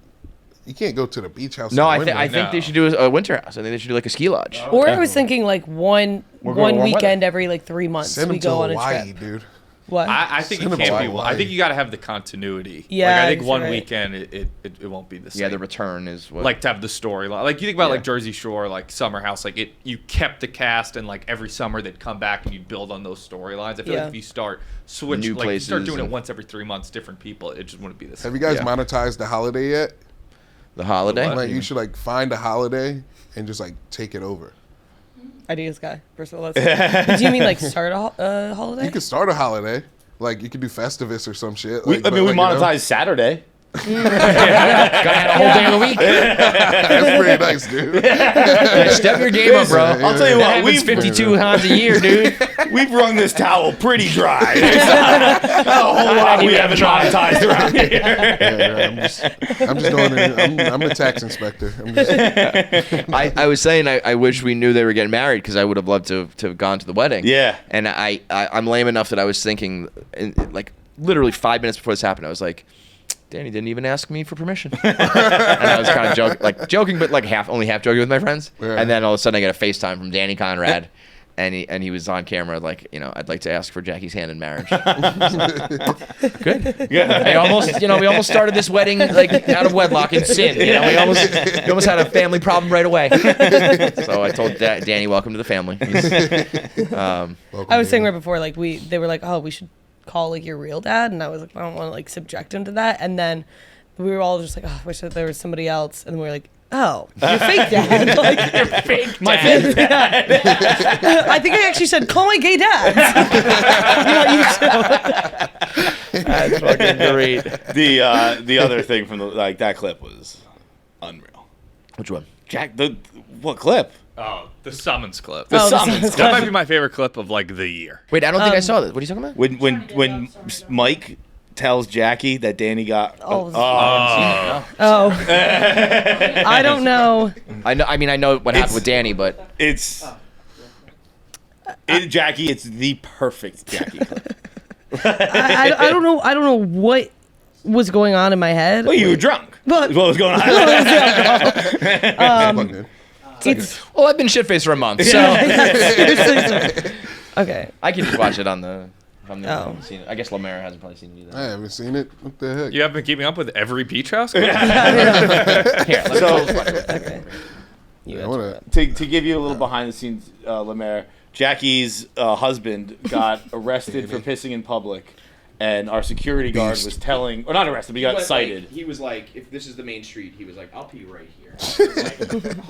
Speaker 4: you can't go to the beach house.
Speaker 2: No,
Speaker 4: in
Speaker 2: I
Speaker 4: the
Speaker 2: think
Speaker 4: winter.
Speaker 2: they should do a winter house. I think they should do like a ski lodge.
Speaker 1: Or I was thinking like one
Speaker 2: going warm
Speaker 1: weekend every like 3 months
Speaker 4: Send
Speaker 1: we
Speaker 4: them to
Speaker 1: go on a
Speaker 4: Hawaii,
Speaker 1: trip.
Speaker 4: dude.
Speaker 1: What?
Speaker 5: I think
Speaker 4: Send
Speaker 5: it
Speaker 4: them
Speaker 5: can't
Speaker 4: to
Speaker 5: be.
Speaker 4: Hawaii.
Speaker 5: I think you got to have the continuity.
Speaker 1: Yeah,
Speaker 5: like, I think
Speaker 1: you're
Speaker 5: one
Speaker 1: right.
Speaker 5: weekend it won't be the same.
Speaker 2: Yeah, the return is what.
Speaker 5: Like to have the storyline. Like you think about
Speaker 2: Yeah.
Speaker 5: like Jersey Shore, like Summer House. Like you kept the cast, and like every summer they'd come back and you'd build on those storylines. I feel
Speaker 1: Yeah.
Speaker 5: like if you start switch,
Speaker 2: New
Speaker 5: like you start
Speaker 2: places
Speaker 5: doing it
Speaker 2: and-
Speaker 5: once every 3 months, different people, it just wouldn't be the same.
Speaker 4: Have you guys
Speaker 2: Yeah.
Speaker 4: monetized the holiday yet?
Speaker 2: the holiday.
Speaker 5: What?
Speaker 4: Like, you should like find a holiday and just like take it over.
Speaker 1: Ideas guy. First of all, let's. Do you mean like start a holiday?
Speaker 4: You could start a holiday. Like you could do Festivus or some shit.
Speaker 3: We
Speaker 4: Like, but,
Speaker 3: we
Speaker 4: like,
Speaker 3: monetized Saturday.
Speaker 2: Gotta have a whole day of the week.
Speaker 4: That's pretty nice, dude.
Speaker 2: Yeah, step your game up, bro.
Speaker 3: I'll tell you
Speaker 2: That
Speaker 3: what,
Speaker 2: happens 52 times a year, dude.
Speaker 3: we've wrung this towel pretty dry. There's not a whole lot we haven't monetized around here.
Speaker 4: Yeah, I'm just doing it. I'm the tax inspector. I'm just,
Speaker 2: I was saying I wish we knew they were getting married because I would have loved to have gone to the wedding.
Speaker 3: Yeah.
Speaker 2: And I'm lame enough that I was thinking, like literally 5 minutes before this happened, I was like, Danny didn't even ask me for permission. And I was kind of joking, but like only half joking with my friends.
Speaker 4: Yeah.
Speaker 2: And then all of a sudden I get a FaceTime from Danny Conrad. And he was on camera like, I'd like to ask for Jackie's hand in marriage. Good. We almost started this wedding like out of wedlock in sin. We almost had a family problem right away. So I told Danny, welcome to the family.
Speaker 1: I was saying right before, like they were like, oh, we should call like your real dad, and I was like, I don't want to like subject him to that. And then we were all just like, oh, I wish that there was somebody else, and we were like, oh, your fake dad. Like,
Speaker 3: your fake my fake dad.
Speaker 1: I think I actually said, call my gay dad.
Speaker 2: That's fucking great.
Speaker 3: The other thing from that clip was unreal.
Speaker 2: Which one?
Speaker 3: What clip?
Speaker 5: Oh, the summons clip.
Speaker 3: The summons
Speaker 5: That
Speaker 3: clip.
Speaker 5: might be my favorite clip of like the year.
Speaker 2: Wait, I don't think I saw this. What are you talking about?
Speaker 3: When Mike tells Jackie that Danny got
Speaker 1: I don't know.
Speaker 2: I know what happened with Danny, but
Speaker 3: Jackie, it's the perfect Jackie clip.
Speaker 1: I don't know what was going on in my head.
Speaker 3: Well, you were drunk.
Speaker 1: But
Speaker 3: what was going on?
Speaker 2: Well, I've been shit-faced for a month, so
Speaker 1: okay.
Speaker 2: I can just watch it on the. Haven't seen it. I guess LeMaire hasn't probably seen it either.
Speaker 4: I haven't seen it. What the heck?
Speaker 5: You haven't been keeping up with every beach house?
Speaker 2: Here,
Speaker 1: Okay.
Speaker 3: To give you a little behind the scenes, LeMaire, Jackie's husband got arrested for pissing in public, and our security guard was telling, or not arrested, but he got cited.
Speaker 2: He was like, if this is the main street, he was like, I'll pee right here.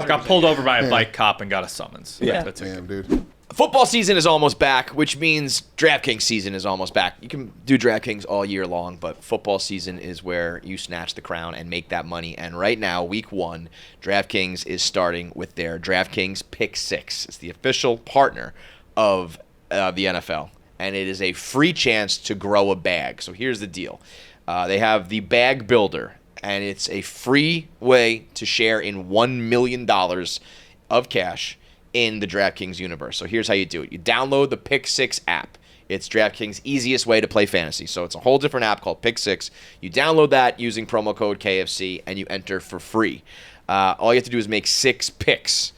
Speaker 5: Got pulled over by a bike cop and got a summons.
Speaker 3: Yeah.
Speaker 5: That's it.
Speaker 4: Damn, dude.
Speaker 2: Football season is almost back, which means DraftKings season is almost back. You can do DraftKings all year long, but football season is where you snatch the crown and make that money. And right now, week 1, DraftKings is starting with their DraftKings Pick 6. It's the official partner of the NFL, and it is a free chance to grow a bag. So here's the deal. They have the Bag Builder, and it's a free way to share in $1 million of cash in the DraftKings universe. So here's how you do it. You download the Pick 6 app. It's DraftKings' easiest way to play fantasy. So it's a whole different app called Pick 6. You download that using promo code KFC, and you enter for free. All you have to do is make 6 picks,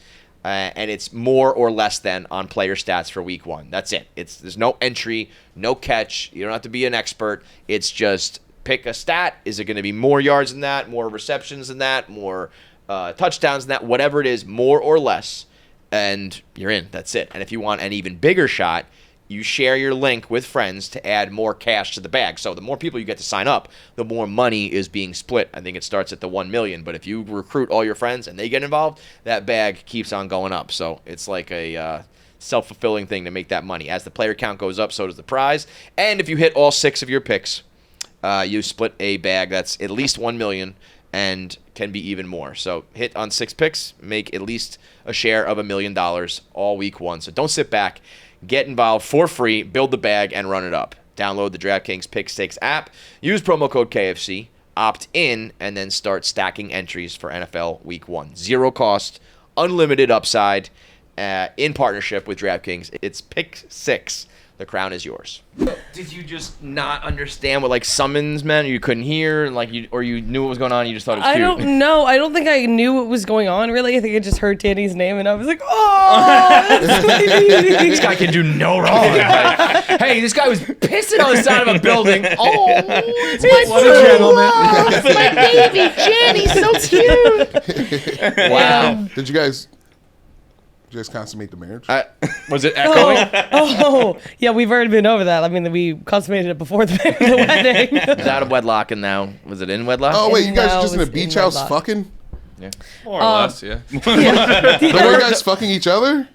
Speaker 2: and it's more or less than on player stats for week 1. That's it. There's no entry, no catch. You don't have to be an expert. It's just pick a stat. Is it going to be more yards than that, more receptions than that, more touchdowns than that, whatever it is, more or less, and you're in. That's it. And if you want an even bigger shot, you share your link with friends to add more cash to the bag. So the more people you get to sign up, the more money is being split. I think it starts at the 1 million, but if you recruit all your friends and they get involved, that bag keeps on going up. So it's like a self-fulfilling thing to make that money. As the player count goes up, so does the prize. And if you hit all 6 of your picks, you split a bag that's at least 1 million and can be even more. So hit on 6 picks, make at least a share of $1 million all week 1. So don't sit back. Get involved for free, build the bag, and run it up. Download the DraftKings Pick 6 app, use promo code KFC, opt in, and then start stacking entries for NFL Week 1. Zero cost, unlimited upside, in partnership with DraftKings. It's Pick 6. The crown is yours. Did you just not understand what summons meant, or you couldn't hear, or you knew what was going on, and you just thought it was cute?
Speaker 1: I don't know. I don't think I knew what was going on, really. I think I just heard Danny's name, and I was like, oh, that's my baby.
Speaker 2: This guy can do no wrong. Hey, this guy was pissing on the side of a building. Oh, it's my baby, Jenny, so cute. Wow.
Speaker 4: Did you guys consummate the marriage?
Speaker 2: Was it echoing?
Speaker 1: Oh, yeah, we've already been over that. I mean, we consummated it before the wedding.
Speaker 2: It was out of wedlock, and now, was it in wedlock?
Speaker 4: Oh, wait, you guys
Speaker 1: No,
Speaker 4: are just in a
Speaker 1: it's
Speaker 4: beach
Speaker 1: in
Speaker 4: house
Speaker 1: wedlock.
Speaker 4: fucking?
Speaker 2: Yeah.
Speaker 5: More or less, yeah.
Speaker 4: But were you guys fucking each other?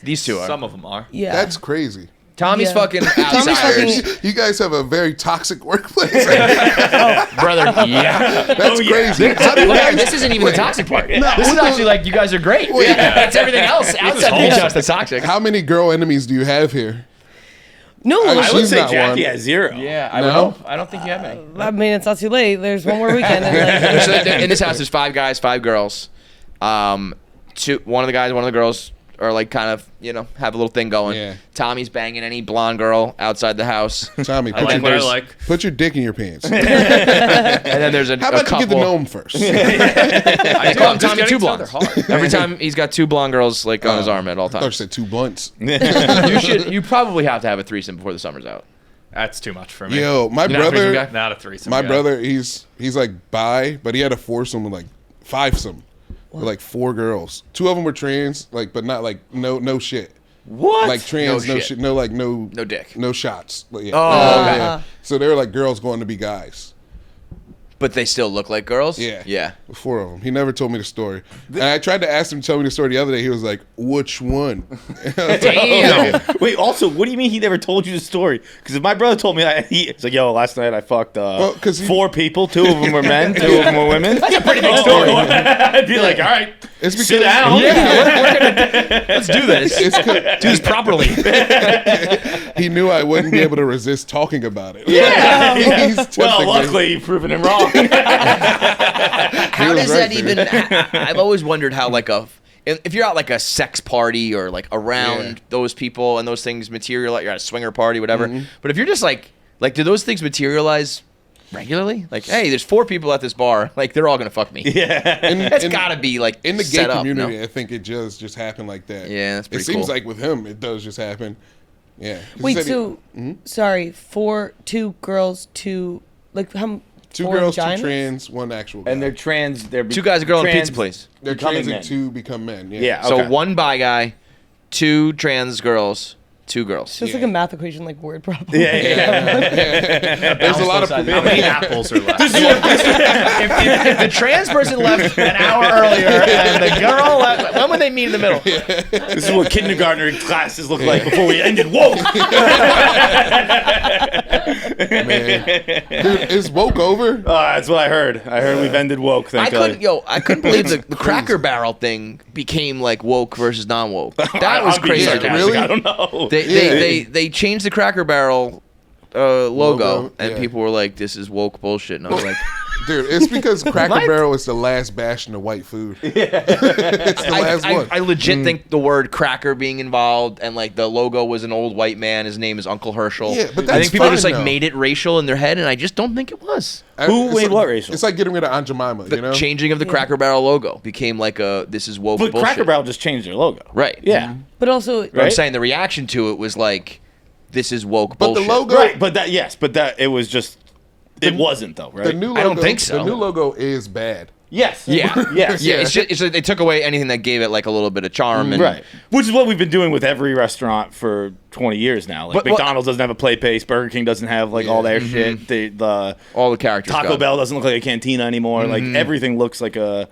Speaker 2: These two are.
Speaker 5: Some of them are.
Speaker 1: Yeah.
Speaker 4: That's crazy.
Speaker 2: Tommy's
Speaker 1: Yeah.
Speaker 2: fucking outsiders.
Speaker 4: You guys have a very toxic workplace.
Speaker 2: Brother, yeah.
Speaker 4: That's crazy.
Speaker 2: This isn't even the toxic part. This is actually you guys are great. It's everything else outside being just the toxic.
Speaker 4: How many girl enemies do you have here?
Speaker 1: No,
Speaker 4: I
Speaker 3: I would
Speaker 4: She's
Speaker 3: say
Speaker 4: not
Speaker 3: Jackie
Speaker 4: one.
Speaker 3: has 0.
Speaker 2: Yeah, I
Speaker 4: No?
Speaker 2: would hope. I don't think you have any.
Speaker 1: I mean, it's not too late. There's one more weekend. And
Speaker 2: So in this house, there's 5 guys, 5 girls. One of the guys, one of the girls are like kind of have a little thing going.
Speaker 4: Yeah.
Speaker 2: Tommy's banging any blonde girl outside the house.
Speaker 4: Tommy,
Speaker 5: I like what I like.
Speaker 4: put your dick in your pants.
Speaker 2: And then there's
Speaker 4: How
Speaker 2: a
Speaker 4: about you
Speaker 2: couple.
Speaker 4: get to know him first?
Speaker 2: I call him Tommy
Speaker 5: getting
Speaker 2: Two
Speaker 5: to know their
Speaker 2: Blondes.
Speaker 5: heart.
Speaker 2: Every time he's got 2 blonde girls like on his arm at all
Speaker 4: I thought you
Speaker 2: times.
Speaker 4: said 2 blunts.
Speaker 2: You probably have to have a threesome before the summer's out.
Speaker 5: That's too much for me.
Speaker 4: Yo, my
Speaker 2: You're not a threesome
Speaker 4: brother,
Speaker 2: guy?
Speaker 5: Not a threesome.
Speaker 4: my
Speaker 5: guy.
Speaker 4: brother, he's like bi, but he had a foursome with like 5-some with like 4 girls. 2 of them were trans, like, but not like no shit.
Speaker 3: What?
Speaker 4: Like trans,
Speaker 2: No
Speaker 4: no
Speaker 2: shit.
Speaker 4: shit, no like no
Speaker 2: dick.
Speaker 4: no shots. Like, yeah.
Speaker 2: Oh, okay.
Speaker 4: Yeah. So they were like girls going to be guys.
Speaker 2: But they still look like girls?
Speaker 4: Yeah.
Speaker 2: Yeah.
Speaker 4: 4 of them. He never told me the story. And I tried to ask him to tell me the story the other day. He was like, which one?
Speaker 2: Damn.
Speaker 3: Wait, also, what do you mean he never told you the story? Because if my brother told me, he's like, yo, last night I fucked
Speaker 4: 'cause he-
Speaker 3: 4 people. 2 of them were men, 2 of them were women. That's a pretty big story. I'd be like, all right,
Speaker 4: It's because
Speaker 3: sit down.
Speaker 2: Let's do this.
Speaker 4: It's
Speaker 2: Do this properly.
Speaker 4: he knew I wouldn't be able to resist talking about it.
Speaker 3: Yeah.
Speaker 4: He's
Speaker 3: Well,
Speaker 4: tempting me.
Speaker 3: luckily, you've proven him wrong.
Speaker 2: How
Speaker 4: was
Speaker 2: does
Speaker 4: right
Speaker 2: that
Speaker 4: there.
Speaker 2: even? I've always wondered how if you're at like a sex party or like around
Speaker 4: Yeah.
Speaker 2: those people and those things materialize, you're at a swinger party, whatever.
Speaker 4: Mm-hmm.
Speaker 2: But if you're just like do those things materialize regularly? Like, hey, there's 4 people at this bar. Like, they're all gonna fuck me.
Speaker 3: Yeah.
Speaker 2: That's gotta be like
Speaker 4: in the gay
Speaker 2: set up,
Speaker 4: community,
Speaker 2: no?
Speaker 4: I think it just happened like that.
Speaker 2: Yeah, that's pretty
Speaker 4: It seems
Speaker 2: cool.
Speaker 4: like with him, it does just happen. Yeah. 'Cause he
Speaker 1: Wait,
Speaker 4: said
Speaker 1: so sorry, 2 girls, 2 like how?
Speaker 4: 2
Speaker 1: 4
Speaker 4: girls,
Speaker 1: vaginas?
Speaker 4: 2 trans, 1 actual guy.
Speaker 3: And they're trans. They're
Speaker 2: 2 guys, a girl, and a
Speaker 3: trans
Speaker 2: pizza place.
Speaker 4: they're
Speaker 3: becoming
Speaker 4: trans and
Speaker 3: men.
Speaker 4: 2 become men. Yeah.
Speaker 3: Yeah.
Speaker 2: So
Speaker 3: Okay.
Speaker 2: 1 bi guy, 2 trans girls, 2 girls.
Speaker 1: So it's like a math equation, like word problem.
Speaker 3: Yeah.
Speaker 4: There's a lot of
Speaker 5: How many apples are left?
Speaker 2: if the trans person left an hour earlier and the girl left, when would they meet in the middle?
Speaker 3: This is what kindergartner classes look like before we ended woke.
Speaker 4: Man. Dude, is woke over?
Speaker 3: That's what I heard. I heard we've ended woke. Thank God.
Speaker 2: I couldn't believe the Cracker Barrel thing became like woke versus non-woke. That was
Speaker 3: I'm being
Speaker 2: crazy.
Speaker 3: sarcastic,
Speaker 4: Really?
Speaker 3: I don't know.
Speaker 2: They changed the Cracker Barrel logo,
Speaker 4: Logo,
Speaker 2: and
Speaker 4: yeah.
Speaker 2: people were like, "This is woke bullshit." And I was like,
Speaker 4: Dude, it's because Cracker
Speaker 2: What?
Speaker 4: Barrel is the last bastion of white food. It's the last one.
Speaker 2: I legit think the word cracker being involved and like the logo was an old white man. His name is Uncle Herschel.
Speaker 4: Yeah, but
Speaker 2: I
Speaker 4: that's
Speaker 2: think people just
Speaker 4: fine,
Speaker 2: like
Speaker 4: though.
Speaker 2: made it racial in their head, and I just don't think it was.
Speaker 3: Who
Speaker 4: It's
Speaker 3: made
Speaker 4: like,
Speaker 3: what racial?
Speaker 4: It's like getting rid of Aunt Jemima,
Speaker 2: The
Speaker 4: you know?
Speaker 2: changing of the Cracker Barrel logo became like a this is woke
Speaker 3: But
Speaker 2: bullshit.
Speaker 3: Cracker Barrel just changed their logo.
Speaker 2: Right.
Speaker 3: Yeah.
Speaker 1: But also,
Speaker 2: But I'm
Speaker 3: Right?
Speaker 2: saying the reaction to it was like, this is woke
Speaker 4: But
Speaker 2: bullshit.
Speaker 4: the logo,
Speaker 3: Right. But that it was just. It wasn't though, right?
Speaker 4: the new logo,
Speaker 2: I don't think so.
Speaker 4: The new logo is bad.
Speaker 3: yes.
Speaker 2: Yeah.
Speaker 3: Yes.
Speaker 2: Yeah. It's just they took away anything that gave it like a little bit of charm. And,
Speaker 3: Right. Which is what we've been doing with every restaurant for 20 years now. Like
Speaker 2: But-
Speaker 3: McDonald's doesn't have a play pace, Burger King doesn't have like all their shit. The
Speaker 2: All the characters.
Speaker 3: Taco
Speaker 2: gone.
Speaker 3: Bell doesn't look like a cantina anymore. Like everything looks like a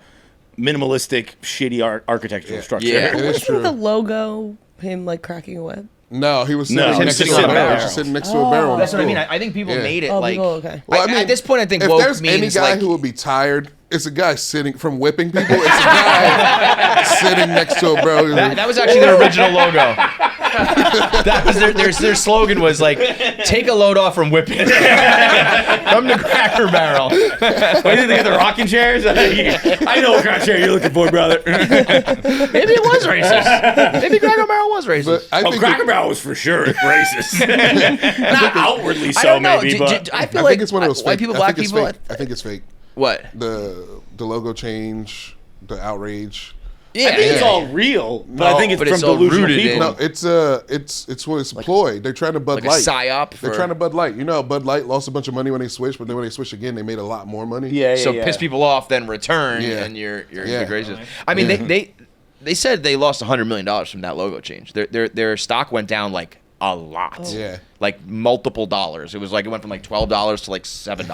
Speaker 3: minimalistic, shitty architectural structure.
Speaker 2: Yeah.
Speaker 4: It is
Speaker 1: wasn't the
Speaker 4: true.
Speaker 1: logo him like cracking a web?
Speaker 4: No, he was
Speaker 3: No,
Speaker 4: sitting
Speaker 3: he was
Speaker 4: next to
Speaker 3: sitting
Speaker 4: a
Speaker 3: on a
Speaker 4: barrel.
Speaker 3: barrel.
Speaker 4: Just sitting next to a barrel. in
Speaker 2: That's what I
Speaker 4: school.
Speaker 2: mean. I think people
Speaker 4: Yeah.
Speaker 2: made it
Speaker 1: Oh,
Speaker 2: like.
Speaker 1: people, okay.
Speaker 4: Well, I mean,
Speaker 2: at this point, I think
Speaker 4: if
Speaker 2: woke
Speaker 4: there's any
Speaker 2: means
Speaker 4: guy
Speaker 2: like.
Speaker 4: who would be tired, it's a guy sitting from whipping people. It's a guy sitting next to a barrel. He's like,
Speaker 2: That was actually their original logo. That was their slogan was like, take a load off from whipping. From the Cracker Barrel.
Speaker 3: What do you think of the rocking chairs? I know what kind of chair you're looking for, brother.
Speaker 2: Maybe it was racist. Maybe Cracker Barrel was racist.
Speaker 4: but I think
Speaker 3: Cracker Barrel was for sure racist. Not outwardly
Speaker 2: I
Speaker 3: so,
Speaker 2: don't know.
Speaker 3: maybe, but
Speaker 2: I feel
Speaker 4: I
Speaker 2: like
Speaker 4: think it's one of those
Speaker 2: white
Speaker 4: fake.
Speaker 2: people,
Speaker 4: I
Speaker 2: black
Speaker 4: think it's
Speaker 2: people.
Speaker 4: fake. I think it's fake.
Speaker 2: What?
Speaker 4: The logo change, the outrage.
Speaker 2: Yeah,
Speaker 3: I think it's
Speaker 2: yeah.
Speaker 3: all real. But
Speaker 2: No,
Speaker 3: I think it's
Speaker 2: but
Speaker 3: from
Speaker 2: it's all
Speaker 3: delusional
Speaker 2: rooted in-
Speaker 3: people.
Speaker 4: No, it's what it's ploy. They're trying to Bud
Speaker 2: Like a
Speaker 4: Light.
Speaker 2: psyop.
Speaker 4: They're
Speaker 2: for-
Speaker 4: trying to Bud Light. You know, how Bud Light lost a bunch of money when they switched, but then when they switched again, they made a lot more money.
Speaker 3: Yeah,
Speaker 2: So piss people off, then return,
Speaker 4: Yeah.
Speaker 2: and you're
Speaker 4: Yeah.
Speaker 2: big racist. I mean, they said they lost $100 million from that logo change. Their stock went down like a lot.
Speaker 4: Yeah.
Speaker 2: Like multiple dollars. It was like it went from like $12 to like $7.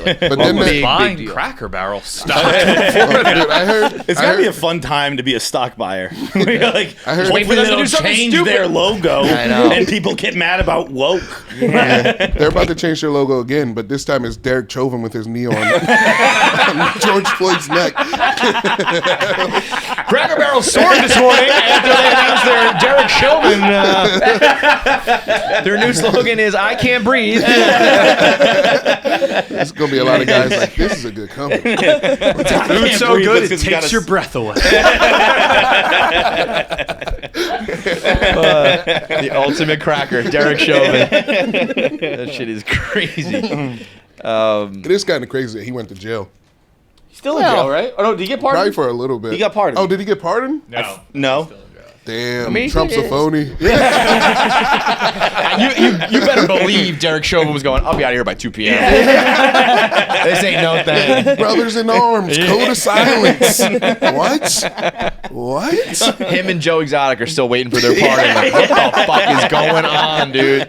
Speaker 2: Like,
Speaker 4: But then
Speaker 2: big,
Speaker 4: they-
Speaker 2: big
Speaker 5: Buying
Speaker 2: deal.
Speaker 5: Cracker Barrel stock.
Speaker 4: Dude, I heard.
Speaker 3: It's
Speaker 4: I
Speaker 3: gotta be a
Speaker 4: heard-
Speaker 3: fun time to be a stock buyer. Where you're like,
Speaker 4: I heard-
Speaker 3: hopefully
Speaker 2: Wait for them to
Speaker 3: they'll
Speaker 2: do something
Speaker 3: change
Speaker 2: stupid.
Speaker 3: their logo,
Speaker 2: I know.
Speaker 3: and people get mad about woke.
Speaker 4: They're about to change their logo again, but this time it's Derek Chauvin with his knee on George Floyd's neck.
Speaker 2: Cracker Barrel soared this morning after they announced their Derek Chauvin. Their new slogan is "I can't breathe."
Speaker 4: There's gonna be a lot of guys like, this is a good company.
Speaker 5: Food's so
Speaker 3: breathe
Speaker 5: good
Speaker 3: because
Speaker 5: it
Speaker 3: it's
Speaker 5: takes
Speaker 3: gotta
Speaker 5: your breath away.
Speaker 2: The ultimate cracker, Derek Chauvin. That shit is crazy.
Speaker 4: It is kind of crazy that he went to jail.
Speaker 3: Still in jail, right? Oh no, did he get pardoned?
Speaker 4: Probably for a little bit.
Speaker 3: He got pardoned.
Speaker 4: Oh, did he get pardoned?
Speaker 3: No.
Speaker 4: Damn, Trump's a phony.
Speaker 2: You better believe Derek Chauvin was going, I'll be out of here by 2 p.m. This ain't no thing.
Speaker 4: Brothers in arms, code of silence. What?
Speaker 2: Him and Joe Exotic are still waiting for their pardon. Like, what the fuck is going on, dude?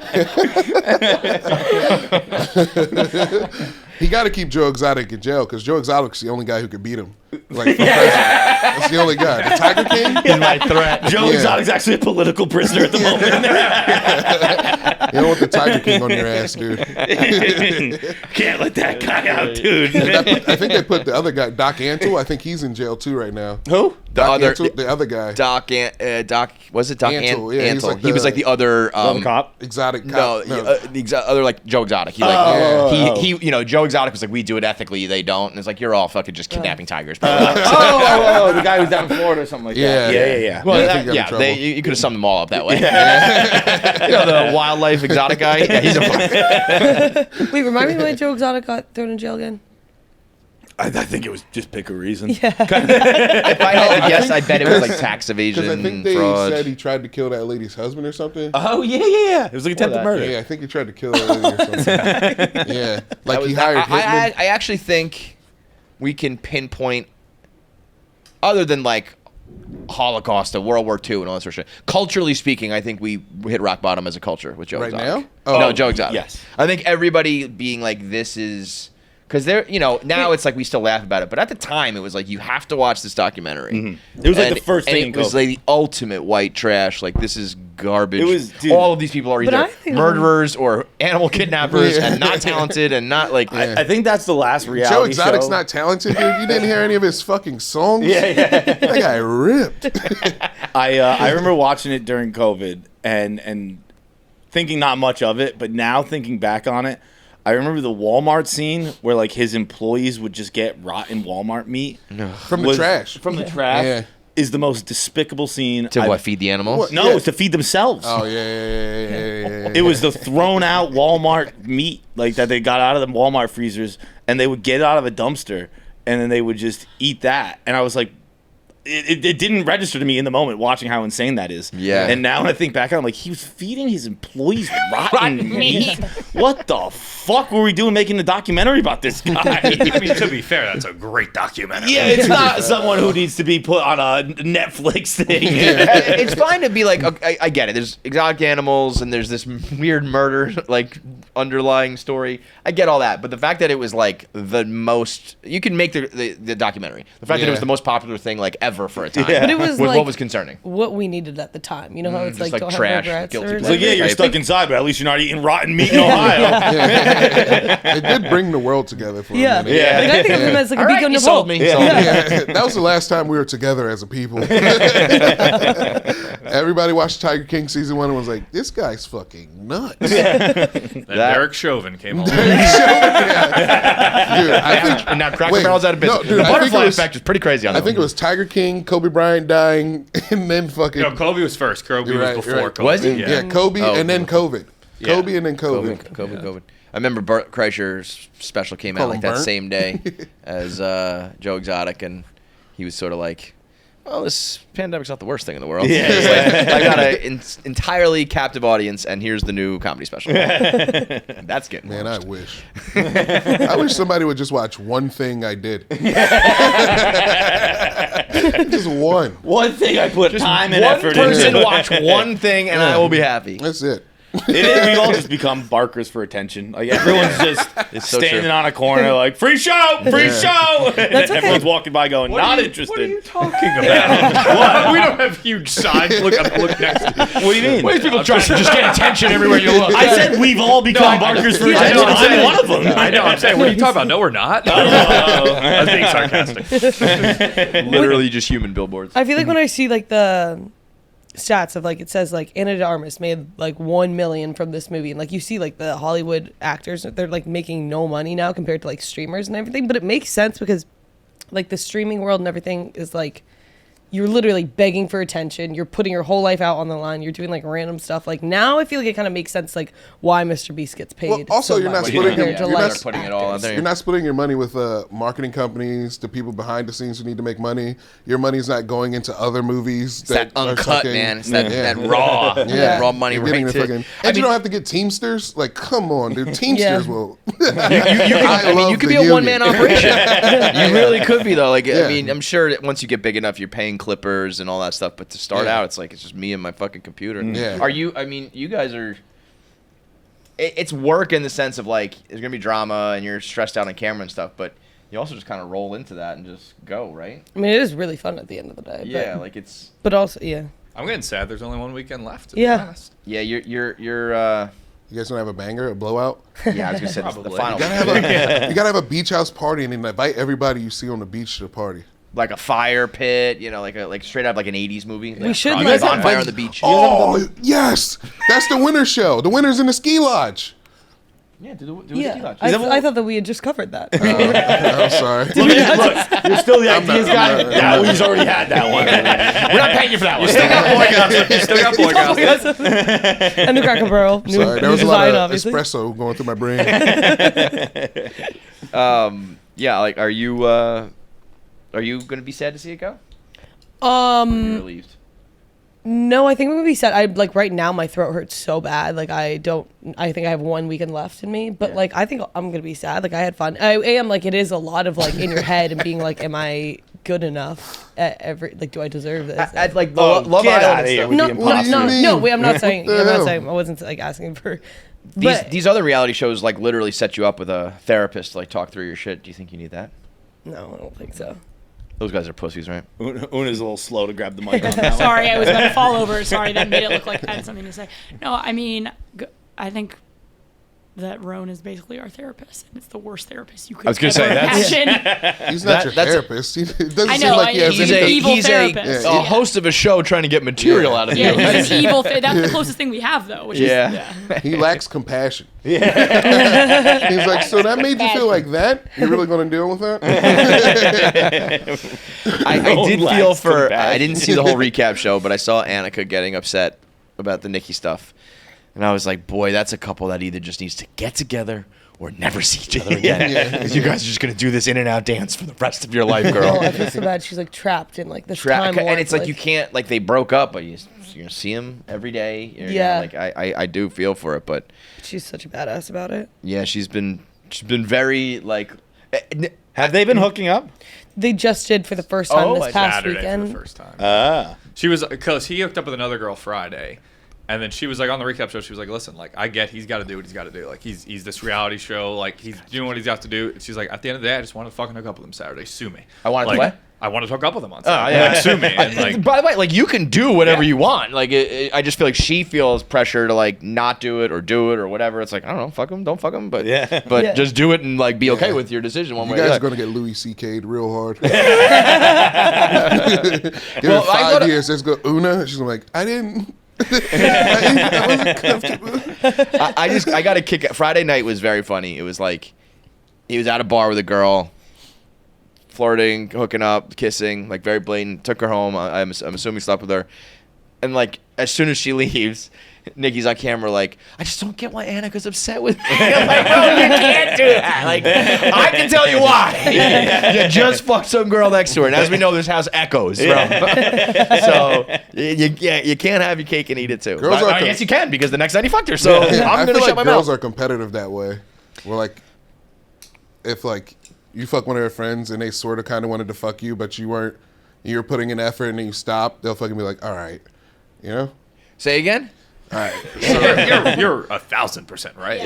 Speaker 4: He got to keep Joe Exotic in jail because Joe Exotic's the only guy who could beat him. Like, for president. That's the only guy. The Tiger King?
Speaker 2: He's my threat.
Speaker 3: Joe Exotic's actually a political prisoner at the moment.
Speaker 4: You don't want the Tiger King on your ass, dude.
Speaker 3: Can't let that guy out, dude.
Speaker 4: I think they put the other guy, Doc Antle. I think he's in jail too right now.
Speaker 3: Who?
Speaker 4: The other guy.
Speaker 2: Doc, was it Doc
Speaker 4: Antle? Yeah,
Speaker 2: Antle? He was like the other
Speaker 3: cop?
Speaker 4: Exotic
Speaker 2: No,
Speaker 4: cop.
Speaker 2: the other like Joe Exotic. He you know, Joe Exotic was like, we do it ethically, they don't, and it's like you're all fucking just kidnapping tigers.
Speaker 3: The guy who's down in Florida or something like that. Yeah.
Speaker 2: Well,
Speaker 4: I think he got in trouble.
Speaker 2: you could have summed them all up that way. You know, the wildlife exotic guy. Yeah, he's a fuck.
Speaker 1: Wait, remind me when Joe Exotic got thrown in jail again?
Speaker 3: I think it was just pick a reason.
Speaker 2: If I had to guess, I bet it was like tax evasion,
Speaker 4: Because I think they
Speaker 2: fraud.
Speaker 4: said he tried to kill that lady's husband or something.
Speaker 3: Oh, yeah. It was like attempted murder.
Speaker 4: Yeah, I think he tried to kill that lady or something. Yeah. Like he hired hitmen.
Speaker 2: I actually think we can pinpoint, other than like Holocaust and World War II and all that sort of shit. Culturally speaking, I think we hit rock bottom as a culture with Joe
Speaker 4: Right
Speaker 2: Exotic.
Speaker 4: now? Oh.
Speaker 2: No, Joe Exotic.
Speaker 3: Yes.
Speaker 2: I think everybody being like, this is... Because they're, you know, now it's like we still laugh about it, but at the time it was like, you have to watch this documentary.
Speaker 3: Mm-hmm. It was like the first thing.
Speaker 2: And it was like the ultimate white trash. Like, this is garbage.
Speaker 3: It was, dude.
Speaker 2: All of these people are
Speaker 1: But I
Speaker 2: either
Speaker 1: think-
Speaker 2: murderers or animal kidnappers and not talented and not like.
Speaker 3: I think that's the last reality
Speaker 4: Joe Exotic's
Speaker 3: show.
Speaker 4: not talented, dude. You didn't hear any of his fucking songs?
Speaker 3: Yeah.
Speaker 4: That guy ripped.
Speaker 3: I remember watching it during COVID and thinking not much of it, but now thinking back on it, I remember the Walmart scene where like his employees would just get rotten Walmart meat
Speaker 4: From the trash.
Speaker 3: From the trash
Speaker 4: Yeah.
Speaker 3: is the most despicable scene.
Speaker 2: To what, feed the animals?
Speaker 3: No,
Speaker 4: Yeah.
Speaker 3: it's to feed themselves.
Speaker 4: Oh, yeah.
Speaker 3: It was the thrown out Walmart meat like that they got out of the Walmart freezers, and they would get it out of a dumpster, and then they would just eat that. And I was like, it didn't register to me in the moment watching how insane that is.
Speaker 2: Yeah.
Speaker 3: And now when I think back on it, I'm like, he was feeding his employees rotten meat. What the fuck were we doing making a documentary about this guy?
Speaker 5: I mean, to be fair, that's a great documentary.
Speaker 3: Yeah, it's not someone who needs to be put on a Netflix thing.
Speaker 2: It's fine to be like, okay, I get it. There's exotic animals and there's this weird murder like underlying story. I get all that, but the fact that it was like the most, you can make the documentary. The fact that it was the most popular thing like ever for a time.
Speaker 3: Yeah.
Speaker 1: But it was like
Speaker 2: what was concerning.
Speaker 1: what we needed at the time. You know how it's
Speaker 2: just
Speaker 1: like,
Speaker 2: like
Speaker 1: don't
Speaker 2: trash,
Speaker 1: have regrets.
Speaker 2: guilty
Speaker 1: Or
Speaker 3: It's like,
Speaker 2: pleasure.
Speaker 3: yeah, you're
Speaker 2: I
Speaker 3: stuck
Speaker 2: think-
Speaker 3: inside, but at least you're not eating rotten meat in Ohio.
Speaker 4: It did bring the world together for a
Speaker 1: yeah.
Speaker 4: minute.
Speaker 3: Yeah.
Speaker 1: Like, I think of him as like
Speaker 2: All
Speaker 1: a
Speaker 2: right,
Speaker 1: beacon
Speaker 2: you
Speaker 1: of
Speaker 2: sold
Speaker 1: hope.
Speaker 2: me.
Speaker 3: Yeah.
Speaker 2: Sold me.
Speaker 4: Yeah, that was the last time we were together as a people. Everybody watched Tiger King season 1 and was like, this guy's fucking nuts.
Speaker 5: And Derek Chauvin came along.
Speaker 4: Dude, I think,
Speaker 2: And now Cracker
Speaker 4: Wait,
Speaker 2: Barrel's out of business.
Speaker 4: no, dude,
Speaker 2: the
Speaker 4: I think
Speaker 2: butterfly
Speaker 4: it was-
Speaker 2: effect is pretty crazy on
Speaker 4: I
Speaker 2: that
Speaker 4: think it
Speaker 2: one.
Speaker 4: was Tiger King, Kobe Bryant dying, and then fucking...
Speaker 5: No, Kobe was first. Kobe
Speaker 4: You're right,
Speaker 5: was
Speaker 4: you're
Speaker 5: before
Speaker 4: right.
Speaker 5: Kobe.
Speaker 2: Was he?
Speaker 4: Yeah, Kobe
Speaker 2: Oh,
Speaker 4: and then COVID.
Speaker 5: Yeah.
Speaker 4: Kobe and then COVID.
Speaker 2: COVID. I remember Burt Kreischer's special came out
Speaker 4: Call
Speaker 2: like
Speaker 4: him
Speaker 2: that
Speaker 4: Burt?
Speaker 2: same day as Joe Exotic, and he was sort of like, "Oh, this pandemic's not the worst thing in the world."
Speaker 3: Yeah.
Speaker 2: It's like, I got an entirely captive audience, and here's the new comedy special. That's getting
Speaker 4: Man,
Speaker 2: watched.
Speaker 4: I wish. I wish somebody would just watch one thing I did. Just one.
Speaker 3: One thing I put time and
Speaker 2: One
Speaker 3: effort
Speaker 2: person
Speaker 3: into.
Speaker 2: watch one thing, and I will be happy.
Speaker 4: That's it.
Speaker 3: It is. We all just become barkers for attention. Like everyone's just
Speaker 2: so
Speaker 3: standing
Speaker 2: true.
Speaker 3: on a corner, like free show, free show. Everyone's walking by, going, not interested.
Speaker 5: What are you talking about? We don't have huge signs. Look next to you.
Speaker 3: What do you mean?
Speaker 2: What are these people trying to just get attention everywhere you look?
Speaker 3: I said we've all become barkers for
Speaker 5: I
Speaker 3: attention.
Speaker 5: know, I'm
Speaker 3: I'm
Speaker 5: saying.
Speaker 3: one of them.
Speaker 5: I know. I'm saying. What are you talking about? No, we're not. I was being sarcastic.
Speaker 2: Literally just human billboards.
Speaker 1: I feel like when I see like the stats of like it says like Ana de Armas made like 1 million from this movie, and like you see like the Hollywood actors, they're like making no money now compared to like streamers and everything, but it makes sense because like the streaming world and everything is like you're literally begging for attention. You're putting your whole life out on the line. You're doing like random stuff. Like now, I feel like it kind of makes sense like why Mr. Beast gets paid.
Speaker 4: Well, also,
Speaker 1: so
Speaker 4: you're not
Speaker 1: much
Speaker 4: splitting
Speaker 1: compared to,
Speaker 4: you're
Speaker 1: like,
Speaker 4: not
Speaker 2: putting it all out
Speaker 1: actors.
Speaker 2: there.
Speaker 4: You're not splitting your money with marketing companies, the people behind the scenes who need to make money. Your money's not going into other movies.
Speaker 2: It's that
Speaker 4: are
Speaker 2: uncut,
Speaker 4: fucking-
Speaker 2: man. It's that raw,
Speaker 4: Yeah.
Speaker 2: raw money
Speaker 4: You're
Speaker 2: right
Speaker 4: getting the
Speaker 2: to.
Speaker 4: fucking, and you don't have to get Teamsters. Like, come on, dude. Teamsters will.
Speaker 2: You could be a one-man operation. You really could be though. Like
Speaker 4: Yeah.
Speaker 2: I mean, I'm sure that once you get big enough, you're paying clippers and all that stuff. But to start out, it's like it's just me and my fucking computer.
Speaker 4: Yeah.
Speaker 2: Are you? I mean, you guys are. It's work in the sense of like there's gonna be drama and you're stressed out on camera and stuff, but you also just kind of roll into that and just go, right?
Speaker 1: I mean, it is really fun at the end of the day.
Speaker 2: Yeah,
Speaker 1: but,
Speaker 2: like it's.
Speaker 1: but also, yeah.
Speaker 5: I'm getting sad. There's only one weekend left. To be
Speaker 1: Yeah.
Speaker 5: honest.
Speaker 2: Yeah, you're.
Speaker 4: You guys don't have a banger, a blowout?
Speaker 2: Yeah, I was gonna say the
Speaker 5: Probably.
Speaker 2: final.
Speaker 4: You gotta have a beach house party and then invite everybody you see on the beach to the party.
Speaker 2: Like a fire pit, you know, like straight out like an '80s movie.
Speaker 1: We should,
Speaker 2: like
Speaker 1: like-
Speaker 2: bonfire on the beach.
Speaker 4: Oh yes, that's the winter show. The winter's in the ski lodge.
Speaker 2: Yeah, do
Speaker 1: Yeah, I thought that we had just covered that.
Speaker 4: I'm sorry.
Speaker 3: Look, you're still the ideas
Speaker 4: not-
Speaker 3: guy.
Speaker 4: I'm not-
Speaker 3: Yeah, we've already had that one. We're not paying you for that one.
Speaker 5: Still got boycotts.
Speaker 1: And the Cracker Barrel. New,
Speaker 4: Sorry, there
Speaker 1: new
Speaker 4: was a lot
Speaker 1: design,
Speaker 4: of
Speaker 1: obviously.
Speaker 4: espresso going through my brain.
Speaker 2: Yeah, like are you gonna be sad to see it go? You're relieved.
Speaker 1: No, I think I'm gonna be sad. I like right now my throat hurts so bad. Like I think I have 1 weekend left in me. But
Speaker 2: Yeah.
Speaker 1: like I think I'm gonna be sad. Like I had fun. I am like it is a lot of like in your head and being like, am I good enough at every like do I deserve this?
Speaker 2: At like
Speaker 3: Oh,
Speaker 2: Love
Speaker 3: get
Speaker 2: Island
Speaker 3: outta
Speaker 2: and
Speaker 3: here
Speaker 2: stuff.
Speaker 3: with
Speaker 1: no,
Speaker 3: the
Speaker 1: no,
Speaker 4: What do you
Speaker 1: no,
Speaker 4: mean?
Speaker 1: no. Wait, I'm not saying.
Speaker 4: What the
Speaker 1: I'm not
Speaker 4: hell?
Speaker 1: saying. I wasn't like asking for.
Speaker 2: These
Speaker 1: But,
Speaker 2: these other reality shows like literally set you up with a therapist to like talk through your shit. Do you think you need that?
Speaker 1: no, I don't think so.
Speaker 2: Those guys are pussies, right?
Speaker 3: Una's a little slow to grab the mic on that one.
Speaker 6: Sorry, I was going to fall over. Sorry, that made it look like I had something to say. No, I mean, I think that Roan is basically our therapist, and it's the worst therapist you could
Speaker 2: I was gonna say,
Speaker 6: ever
Speaker 2: that's-
Speaker 6: imagine.
Speaker 4: He's not
Speaker 2: That's
Speaker 4: your
Speaker 2: a-
Speaker 4: therapist. It doesn't
Speaker 6: I
Speaker 4: seem
Speaker 6: know,
Speaker 4: like he has
Speaker 6: he's
Speaker 4: anything.
Speaker 6: an evil
Speaker 2: he's
Speaker 6: therapist.
Speaker 2: a
Speaker 6: Yeah.
Speaker 2: host of a show trying to get material out of you.
Speaker 6: Yeah, he's an evil. That's the closest thing we have, though. Which
Speaker 2: Yeah.
Speaker 6: Is,
Speaker 4: He lacks compassion. Yeah. He's like, so that made you feel like that? You're really going to deal with that?
Speaker 2: I did
Speaker 3: Lacks
Speaker 2: feel for.
Speaker 3: compassion.
Speaker 2: I didn't see the whole recap show, but I saw Annika getting upset about the Nikki stuff, and I was like, boy, that's a couple that either just needs to get together or never see each other again. Because you guys are just gonna do this in and out dance for the rest of your life,
Speaker 1: Oh,
Speaker 2: girl.
Speaker 1: I feel so bad. She's like trapped in like this time warp,
Speaker 2: And it's like you can't like they broke up, but you're gonna see him every day.
Speaker 1: Yeah.
Speaker 2: Like I do feel for it, but
Speaker 1: She's such a badass about it.
Speaker 2: yeah, she's been very like.
Speaker 3: Have they been hooking up?
Speaker 1: They just did for the first time
Speaker 2: Oh,
Speaker 1: this
Speaker 2: like
Speaker 1: past
Speaker 5: Saturday
Speaker 1: weekend.
Speaker 5: for the first time.
Speaker 3: Ah.
Speaker 5: She was because he hooked up with another girl Friday, and then she was like on the recap show. She was like, "Listen, like I get he's got to do what he's got to do. Like he's this reality show. Like he's doing what he's got to do." She's like, "At the end of the day, I just want to fucking hook up with him Saturday. Sue me.
Speaker 2: I wanted to
Speaker 5: like,
Speaker 2: what?
Speaker 5: I want to hook up with him on
Speaker 2: Oh,
Speaker 5: Saturday.
Speaker 2: yeah.
Speaker 5: Like, sue me." And like,
Speaker 2: By the way, like you can do whatever
Speaker 5: Yeah.
Speaker 2: you want. Like I just feel like she feels pressure to like not do it or whatever. It's like I don't know, fuck him, don't fuck him, but
Speaker 3: Yeah.
Speaker 2: but
Speaker 1: Yeah.
Speaker 2: just do it and like be okay
Speaker 4: Yeah.
Speaker 2: with your decision one
Speaker 4: You
Speaker 2: way or
Speaker 4: guys
Speaker 2: the
Speaker 4: are
Speaker 2: other.
Speaker 4: going to get Louis C.K'd real hard. Give
Speaker 2: Well,
Speaker 4: it
Speaker 2: I
Speaker 4: 5
Speaker 2: thought-
Speaker 4: years. Let's go. Una. She's like, I didn't. I wasn't comfortable.
Speaker 2: I got a kick. Friday night was very funny. It was like he was at a bar with a girl, flirting, hooking up, kissing, like very blatant. Took her home. I'm assuming slept with her, and like as soon as she leaves, Nikki's on camera like, I just don't get why Annika's upset with me. I'm like, no, you can't do that. Like, I can tell you why. You just fucked some girl next to her, and as we know, this house echoes. Bro. So you can't have your cake and eat it too.
Speaker 4: Girls
Speaker 2: But
Speaker 4: are
Speaker 2: I
Speaker 4: com-
Speaker 2: guess you can because the next night he fucked her. So
Speaker 4: I
Speaker 2: I'm gonna
Speaker 4: feel
Speaker 2: shut
Speaker 4: like
Speaker 2: my
Speaker 4: girls
Speaker 2: mouth.
Speaker 4: are competitive that way. Well, like, if like you fuck one of their friends and they sort of kind of wanted to fuck you, but you weren't, you're putting in effort and then you stop, they'll fucking be like, all right, you know,
Speaker 2: Say again.
Speaker 4: all right.
Speaker 5: you're 1,000% right.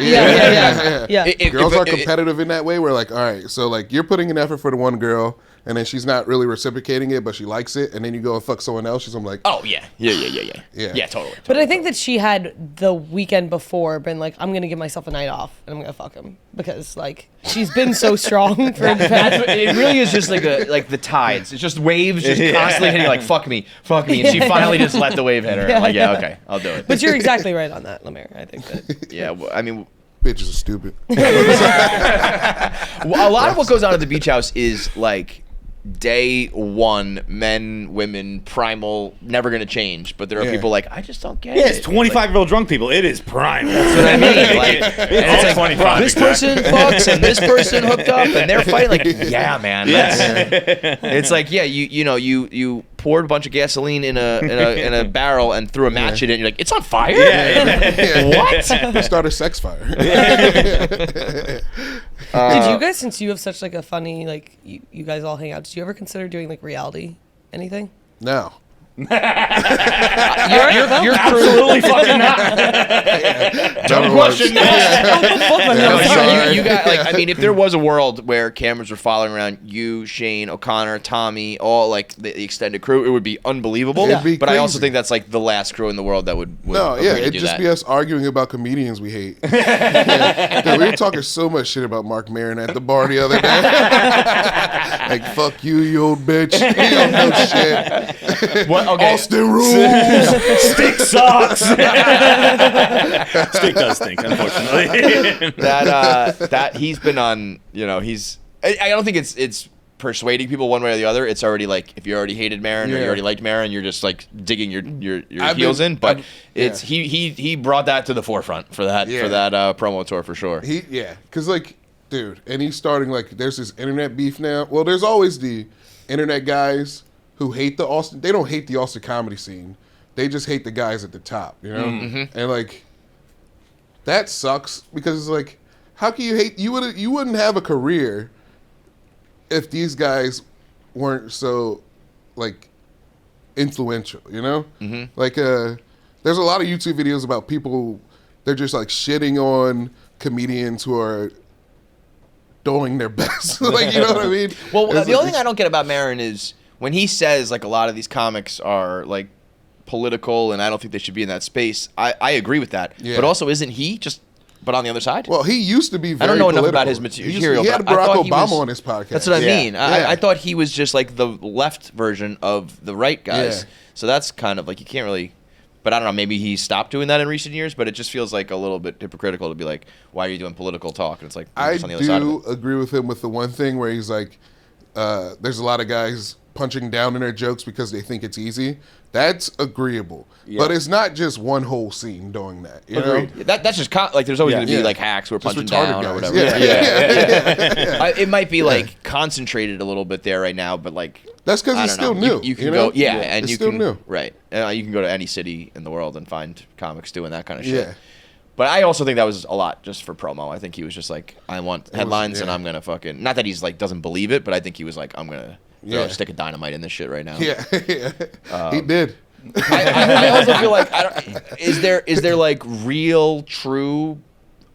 Speaker 1: Yeah.
Speaker 4: Girls are competitive in that way. Where like, all right, so like you're putting in effort for the one girl, and then she's not really reciprocating it, but she likes it, and then you go and fuck someone else. She's like,
Speaker 2: Oh yeah, totally.
Speaker 1: But I think that she had the weekend before been like, I'm gonna give myself a night off and I'm gonna fuck him because like she's been so strong for the
Speaker 2: That's
Speaker 1: past.
Speaker 2: what, it really is just like the tides. It's just waves just constantly hitting like fuck me, and she finally just let the wave hit her. I'm like, yeah, okay, I'll do it.
Speaker 1: But you're exactly right on that, LeMaire. I think that.
Speaker 2: Yeah, well, I mean,
Speaker 4: bitches are stupid.
Speaker 2: a lot of what goes on at the beach house is like day one, men, women, primal, never gonna change. But there are people like, I just don't get it.
Speaker 3: Yeah, it's 25-year-old drunk people. It is prime.
Speaker 2: That's what I mean. Like, and it's like
Speaker 5: 25,
Speaker 2: this person fucks and this person hooked up and they're fighting. Like, yeah, man. It's like, yeah, you poured a bunch of gasoline in a barrel and threw a match in it. And you're like, it's on fire. What?
Speaker 4: Start a sex fire.
Speaker 1: Did you guys, since you have such like a funny, like you guys all hang out, did you ever consider doing like reality anything?
Speaker 4: No.
Speaker 2: You're absolutely fucking not.
Speaker 4: Don't question
Speaker 2: You got like, I mean, if there was a world where cameras were following around you, Shane, O'Connor, Tommy, all like the extended crew, it would be unbelievable.
Speaker 4: It'd be
Speaker 2: but I also
Speaker 4: crazy.
Speaker 2: think that's like the last crew in the world that would
Speaker 4: No,
Speaker 2: agree
Speaker 4: yeah,
Speaker 2: to
Speaker 4: it'd
Speaker 2: do
Speaker 4: just
Speaker 2: that.
Speaker 4: be us arguing about comedians we hate. Dude, we were talking so much shit about Marc Maron at the bar the other day. Like, fuck you, you old bitch. You don't know shit.
Speaker 2: What? Okay.
Speaker 4: Austin rules.
Speaker 3: Stick sucks. Stick does stink, unfortunately.
Speaker 2: that he's been on. I don't think it's persuading people one way or the other. It's already like, if you already hated Maron or you already liked Maron, you're just like digging your heels in. But he brought that to the forefront for that promo tour for sure.
Speaker 4: Because like, dude, and he's starting like, there's this internet beef now. Well, there's always the internet guys who hate the Austin. They don't hate the Austin comedy scene. They just hate the guys at the top, you know? Mm-hmm. And like, that sucks because it's like, how can you hate? You wouldn't have a career if these guys weren't so like influential, you know? Mm-hmm. Like, there's a lot of YouTube videos about people. They're just like shitting on comedians who are doing their best. Like, you know what I mean?
Speaker 2: Well, the only thing I don't get about Maron is when he says like a lot of these comics are like political and I don't think they should be in that space. I agree with that. Yeah. But also, isn't he just but on the other side?
Speaker 4: Well, he used to be very
Speaker 2: I don't know enough
Speaker 4: political.
Speaker 2: about his material.
Speaker 4: He had
Speaker 2: but
Speaker 4: Barack
Speaker 2: I thought
Speaker 4: Obama on his podcast.
Speaker 2: That's what I mean.
Speaker 4: Yeah.
Speaker 2: I thought he was just like the left version of the right guys.
Speaker 4: Yeah.
Speaker 2: So that's kind of like, you can't really. But I don't know, maybe he stopped doing that in recent years, but it just feels like a little bit hypocritical to be like, why are you doing political talk? And it's like,
Speaker 4: I
Speaker 2: just on the other side of
Speaker 4: do
Speaker 2: it.
Speaker 4: agree with him with the one thing where he's like, there's a lot of guys punching down in their jokes because they think it's easy. That's agreeable. Yeah. But it's not just one whole scene doing that. You know?
Speaker 2: That's just like, there's always going to be like hacks who are
Speaker 4: just
Speaker 2: punching down
Speaker 4: guys.
Speaker 2: or whatever.
Speaker 4: Yeah.
Speaker 2: It might be like concentrated a little bit there right now, but like,
Speaker 4: that's because it's still new.
Speaker 2: You can go, and
Speaker 4: it's
Speaker 2: you
Speaker 4: still
Speaker 2: can,
Speaker 4: new.
Speaker 2: right. You can go to any city in the world and find comics doing that kind of shit.
Speaker 4: Yeah.
Speaker 2: But I also think that was a lot just for promo. I think he was just like, I want headlines and I'm going to fucking, not that he's like, doesn't believe it, but I think he was like, I'm going to throw a stick of dynamite in this shit right now.
Speaker 4: Yeah. He did.
Speaker 2: I also feel like, is there like real, true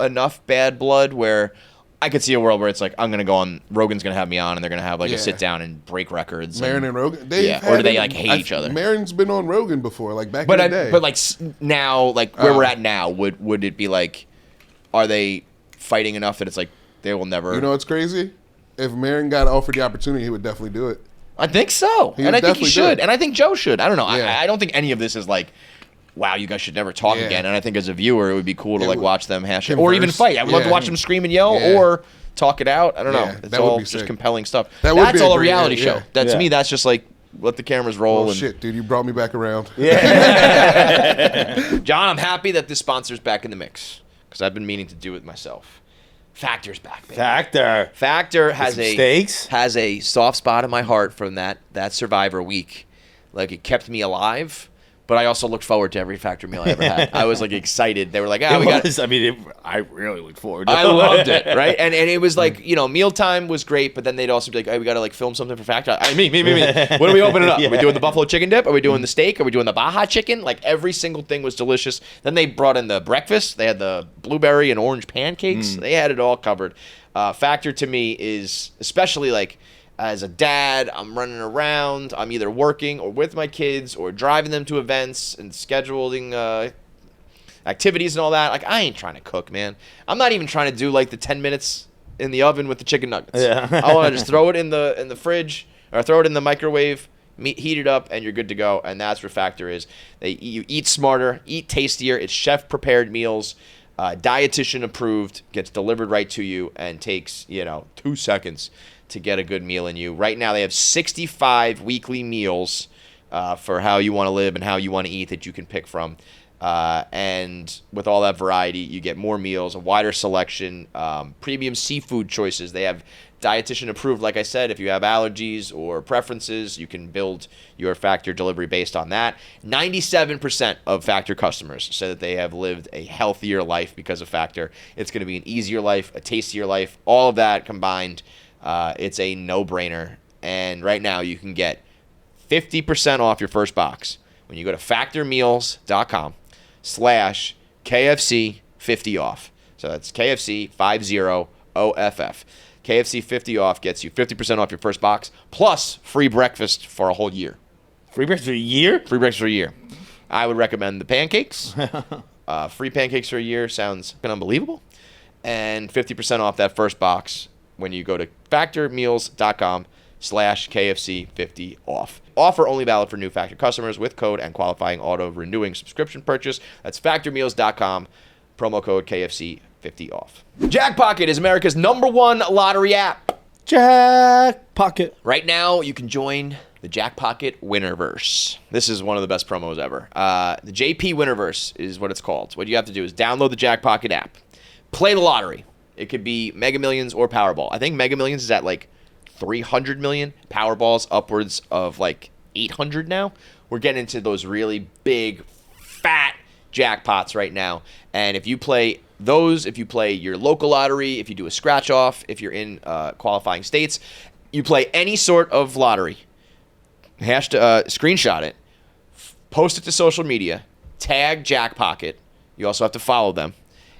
Speaker 2: enough bad blood where I could see a world where it's like, I'm going to go on, Rogan's going to have me on and they're going to have like a sit down and break records.
Speaker 4: Maron and Rogan?
Speaker 2: Or do they like hate each other?
Speaker 4: Maron's been on Rogan before, like back in the day.
Speaker 2: But like now, like where we're at now, would it be like, are they fighting enough that it's like, they will never.
Speaker 4: You know what's crazy? If Maron got offered the opportunity, he would definitely do it.
Speaker 2: I think so. And I think he should. And I think Joe should. I don't know.
Speaker 4: Yeah.
Speaker 2: I don't think any of this is like, wow, you guys should never talk again. And I think as a viewer, it would be cool to like watch them hash it. Or even fight. I would love to watch them scream and yell or talk it out. I don't know. It's all just compelling stuff. That's all a reality show. That to me, that's just like, let the cameras roll.
Speaker 4: Oh, shit, dude. You brought me back around.
Speaker 2: Yeah. John, I'm happy that this sponsor's back in the mix because I've been meaning to do it myself. Factor's back, baby. Factor has a soft spot in my heart from that Survivor week. Like, it kept me alive, but I also looked forward to every Factor meal I ever had. I was like excited. They were like, I
Speaker 3: really looked forward to it.
Speaker 2: I loved it, right? And it was like, mealtime was great, but then they'd also be like, hey, we got to like film something for Factor. Me. What are we opening up? Are we doing the buffalo chicken dip? Are we doing the steak? Are we doing the Baja chicken? Like, every single thing was delicious. Then they brought in the breakfast. They had the blueberry and orange pancakes. They had it all covered. Factor to me is, especially like, as a dad, I'm running around. I'm either working or with my kids or driving them to events and scheduling activities and all that. Like, I ain't trying to cook, man. I'm not even trying to do like the 10 minutes in the oven with the chicken nuggets. Yeah. I want to just throw it in the fridge or throw it in the microwave, heat it up, and you're good to go. And that's what Factor is. You eat smarter, eat tastier. It's chef prepared meals, dietitian approved, gets delivered right to you, and takes 2 seconds to get a good meal in you. Right now, they have 65 weekly meals for how you want to live and how you want to eat that you can pick from. And with all that variety, you get more meals, a wider selection, premium seafood choices. They have dietitian approved, like I said. If you have allergies or preferences, you can build your Factor delivery based on that. 97% of Factor customers say that they have lived a healthier life because of Factor. It's going to be an easier life, a tastier life, all of that combined. It's a no-brainer. And right now you can get 50% off your first box when you go to factormeals.com/KFC50off. So that's KFC50OFF. KFC 50 off gets you 50% off your first box, plus free breakfast for a whole year.
Speaker 3: Free breakfast for a year?
Speaker 2: Free breakfast for a year. I would recommend the pancakes. Free pancakes for a year sounds unbelievable. And 50% off that first box when you go to factormeals.com/KFC50off. Offer only valid for new Factor customers with code and qualifying auto-renewing subscription purchase. That's factormeals.com, promo code KFC50off. JackPocket is America's #1 lottery app.
Speaker 3: JackPocket.
Speaker 2: Right now, you can join the JackPocket Winnerverse. This is one of the best promos ever. The JP Winnerverse is what it's called. What you have to do is download the JackPocket app. Play the lottery. It could be Mega Millions or Powerball. I think Mega Millions is at like 300 million. Powerball's upwards of like 800 now. We're getting into those really big, fat jackpots right now. And if you play those, if you play your local lottery, if you do a scratch off, if you're in qualifying states, you play any sort of lottery, screenshot it, post it to social media, tag JackPocket. You also have to follow them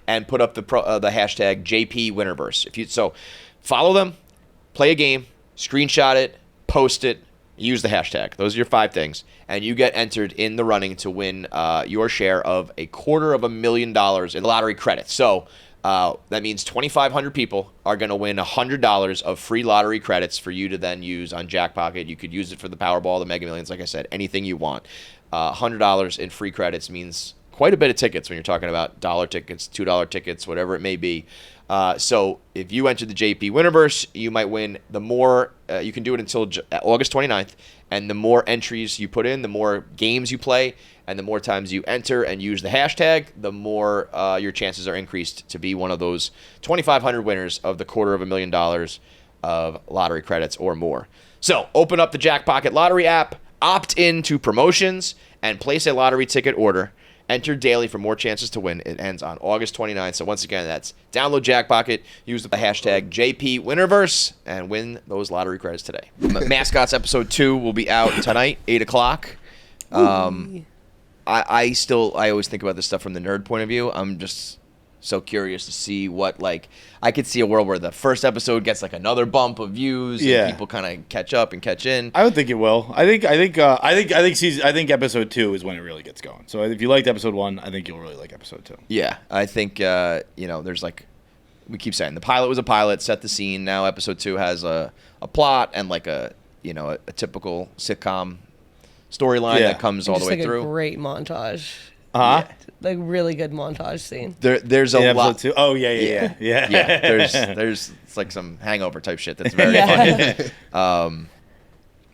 Speaker 2: and put up the hashtag JP Winnerverse. So follow them, play a game, screenshot it, post it, use the hashtag. Those are your 5 things. And you get entered in the running to win your share of $250,000 in lottery credits. So that means 2,500 people are going to win $100 of free lottery credits for you to then use on JackPocket. You could use it for the Powerball, the Mega Millions, like I said, anything you want. $100 in free credits means quite a bit of tickets when you're talking about $1 tickets, $2 tickets, whatever it may be. So if you enter the JP Winnerverse, you might win the more, you can do it until August 29th, and the more entries you put in, the more games you play, and the more times you enter and use the hashtag, the more your chances are increased to be one of those 2,500 winners of the $250,000 of lottery credits or more. So open up the JackPocket lottery app, opt in to promotions, and place a lottery ticket order. Enter daily for more chances to win. It ends on August 29th. So once again, that's download JackPocket, use the hashtag JP Winnerverse, and win those lottery credits today. Mascots episode 2 will be out tonight, 8 o'clock. I always think about this stuff from the nerd point of view. I'm just so curious to see what, like, I could see a world where the first episode gets like another bump of views, and people kind of catch up and catch in.
Speaker 3: I would think it will. I think episode 2 is when it really gets going. So if you liked episode 1, I think you'll really like episode 2.
Speaker 2: Yeah, I think there's like, we keep saying the pilot was a pilot, set the scene. Now episode 2 has a plot and like a typical sitcom storyline that comes all the way through.
Speaker 1: A great montage.
Speaker 3: Uh-huh.
Speaker 1: Yeah. Like really good montage scene.
Speaker 2: There's a lot.
Speaker 3: Too. Oh yeah.
Speaker 2: There's it's like some Hangover type shit that's very funny.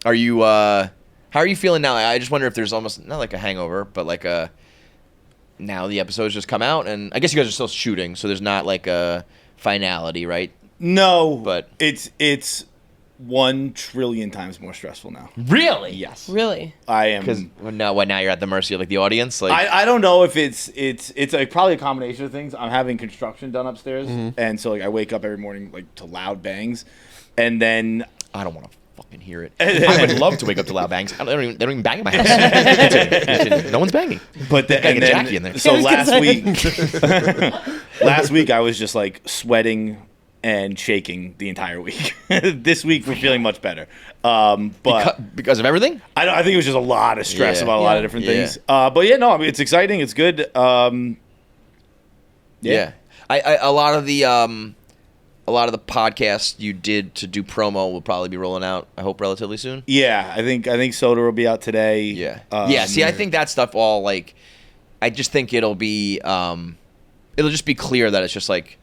Speaker 2: Are you? How are you feeling now? I just wonder if there's almost not like a hangover, but like now the episodes just come out, and I guess you guys are still shooting, so there's not like a finality, right?
Speaker 3: No,
Speaker 2: but
Speaker 3: it's 1 trillion times more stressful now.
Speaker 2: Really?
Speaker 3: Yes.
Speaker 1: Really?
Speaker 3: I am.
Speaker 2: Because now you're at the mercy of like the audience. Like
Speaker 3: I don't know if it's like probably a combination of things. I'm having construction done upstairs, and so like I wake up every morning like to loud bangs, and then
Speaker 2: I don't want to fucking hear it. I would love to wake up to loud bangs. They don't even bang in my house. Continue. No one's banging.
Speaker 3: But
Speaker 2: banging Jackie in there.
Speaker 3: So last week I was just like sweating and shaking the entire week. This week we're feeling much better. But
Speaker 2: because of everything?
Speaker 3: I think it was just a lot of stress about a lot of different things. But yeah, no, I mean, it's exciting. It's good.
Speaker 2: Yeah. A lot of the podcasts you did to do promo will probably be rolling out, I hope, relatively soon.
Speaker 3: Yeah, I think Soda will be out today.
Speaker 2: Yeah. See, I think that stuff all like, I just think it'll be, it'll just be clear that it's just like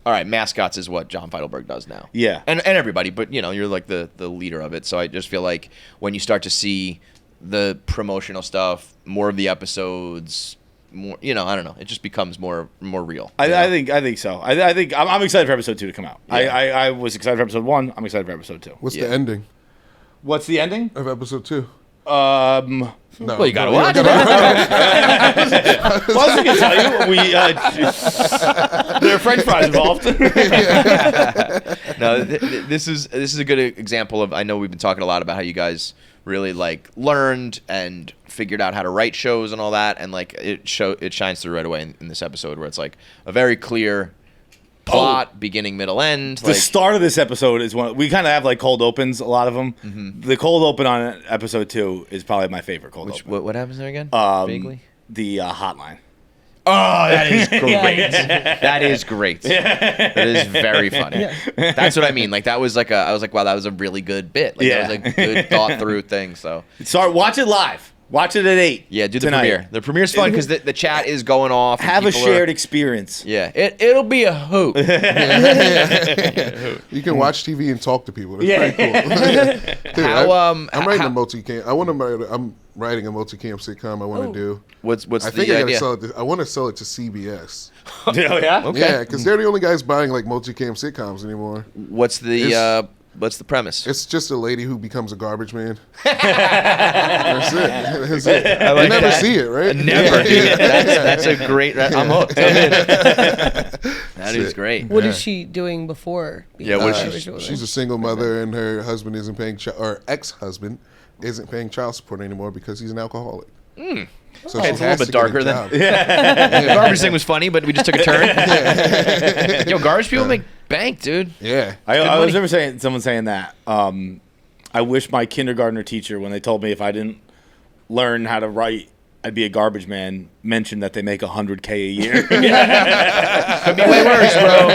Speaker 2: all right, Mascots is what John Feitelberg does now.
Speaker 3: Yeah.
Speaker 2: And everybody, but you're like the leader of it. So I just feel like when you start to see the promotional stuff, more of the episodes, more, I don't know, it just becomes more real.
Speaker 3: I think so. I think I'm excited for episode 2 to come out.
Speaker 2: Yeah.
Speaker 3: I was excited for episode 1. I'm excited for episode 2.
Speaker 4: What's the ending
Speaker 3: What's the ending?
Speaker 4: of episode 2?
Speaker 3: No.
Speaker 2: Well, you gotta watch.
Speaker 3: Well, I was going to tell you, there are French fries involved.
Speaker 2: No, this is a good example of. I know we've been talking a lot about how you guys really like learned and figured out how to write shows and all that, and like it shines through right away in this episode where it's like a very clear plot, beginning, middle, end.
Speaker 3: The start of this episode is one. We kind of have like cold opens, a lot of them.
Speaker 2: Mm-hmm.
Speaker 3: The cold open on episode 2 is probably my favorite cold open.
Speaker 2: What happens there again? Vaguely.
Speaker 3: The hotline.
Speaker 2: Oh, that is great. That is great. That is very funny. That's what I mean. Like that was like I was like, wow, that was a really good bit. Like that was a good thought through thing. So
Speaker 3: watch it live. Watch it at 8.
Speaker 2: Yeah, do the
Speaker 3: tonight.
Speaker 2: premiere. The premiere's fun because the chat is going off. And
Speaker 3: Have a
Speaker 2: people
Speaker 3: shared experience.
Speaker 2: Yeah, it'll be a hoot.
Speaker 4: You can watch TV and talk to people. That's pretty cool. Dude, I'm writing a multi-cam. I'm writing a multi-cam sitcom I want to do.
Speaker 2: What's
Speaker 4: I
Speaker 2: the
Speaker 4: think I
Speaker 2: idea?
Speaker 4: gotta sell it. I want to sell it to CBS.
Speaker 3: Oh, yeah?
Speaker 2: Okay.
Speaker 4: Yeah, because they're the only guys buying like multi-cam sitcoms anymore.
Speaker 2: What's the premise?
Speaker 4: It's just a lady who becomes a garbage man. That's it. That's it. You never see it, right?
Speaker 2: Never. Dude. That's a great. I'm hooked. I'm in. That is great.
Speaker 1: What is she doing before?
Speaker 2: Yeah, what is she?
Speaker 4: She's a single mother, and her husband isn't paying or ex-husband isn't paying child support anymore because he's an alcoholic. So
Speaker 2: Okay, it's a little bit darker than.
Speaker 4: than.
Speaker 2: The garbage thing was funny, but we just took a turn. Yo, garbage people make bank, dude.
Speaker 4: Yeah.
Speaker 3: I was never saying someone saying that. I wish my kindergartner teacher, when they told me if I didn't learn how to write, I'd be a garbage man, mentioned that they make $100K a year.
Speaker 2: Could be way worse, bro.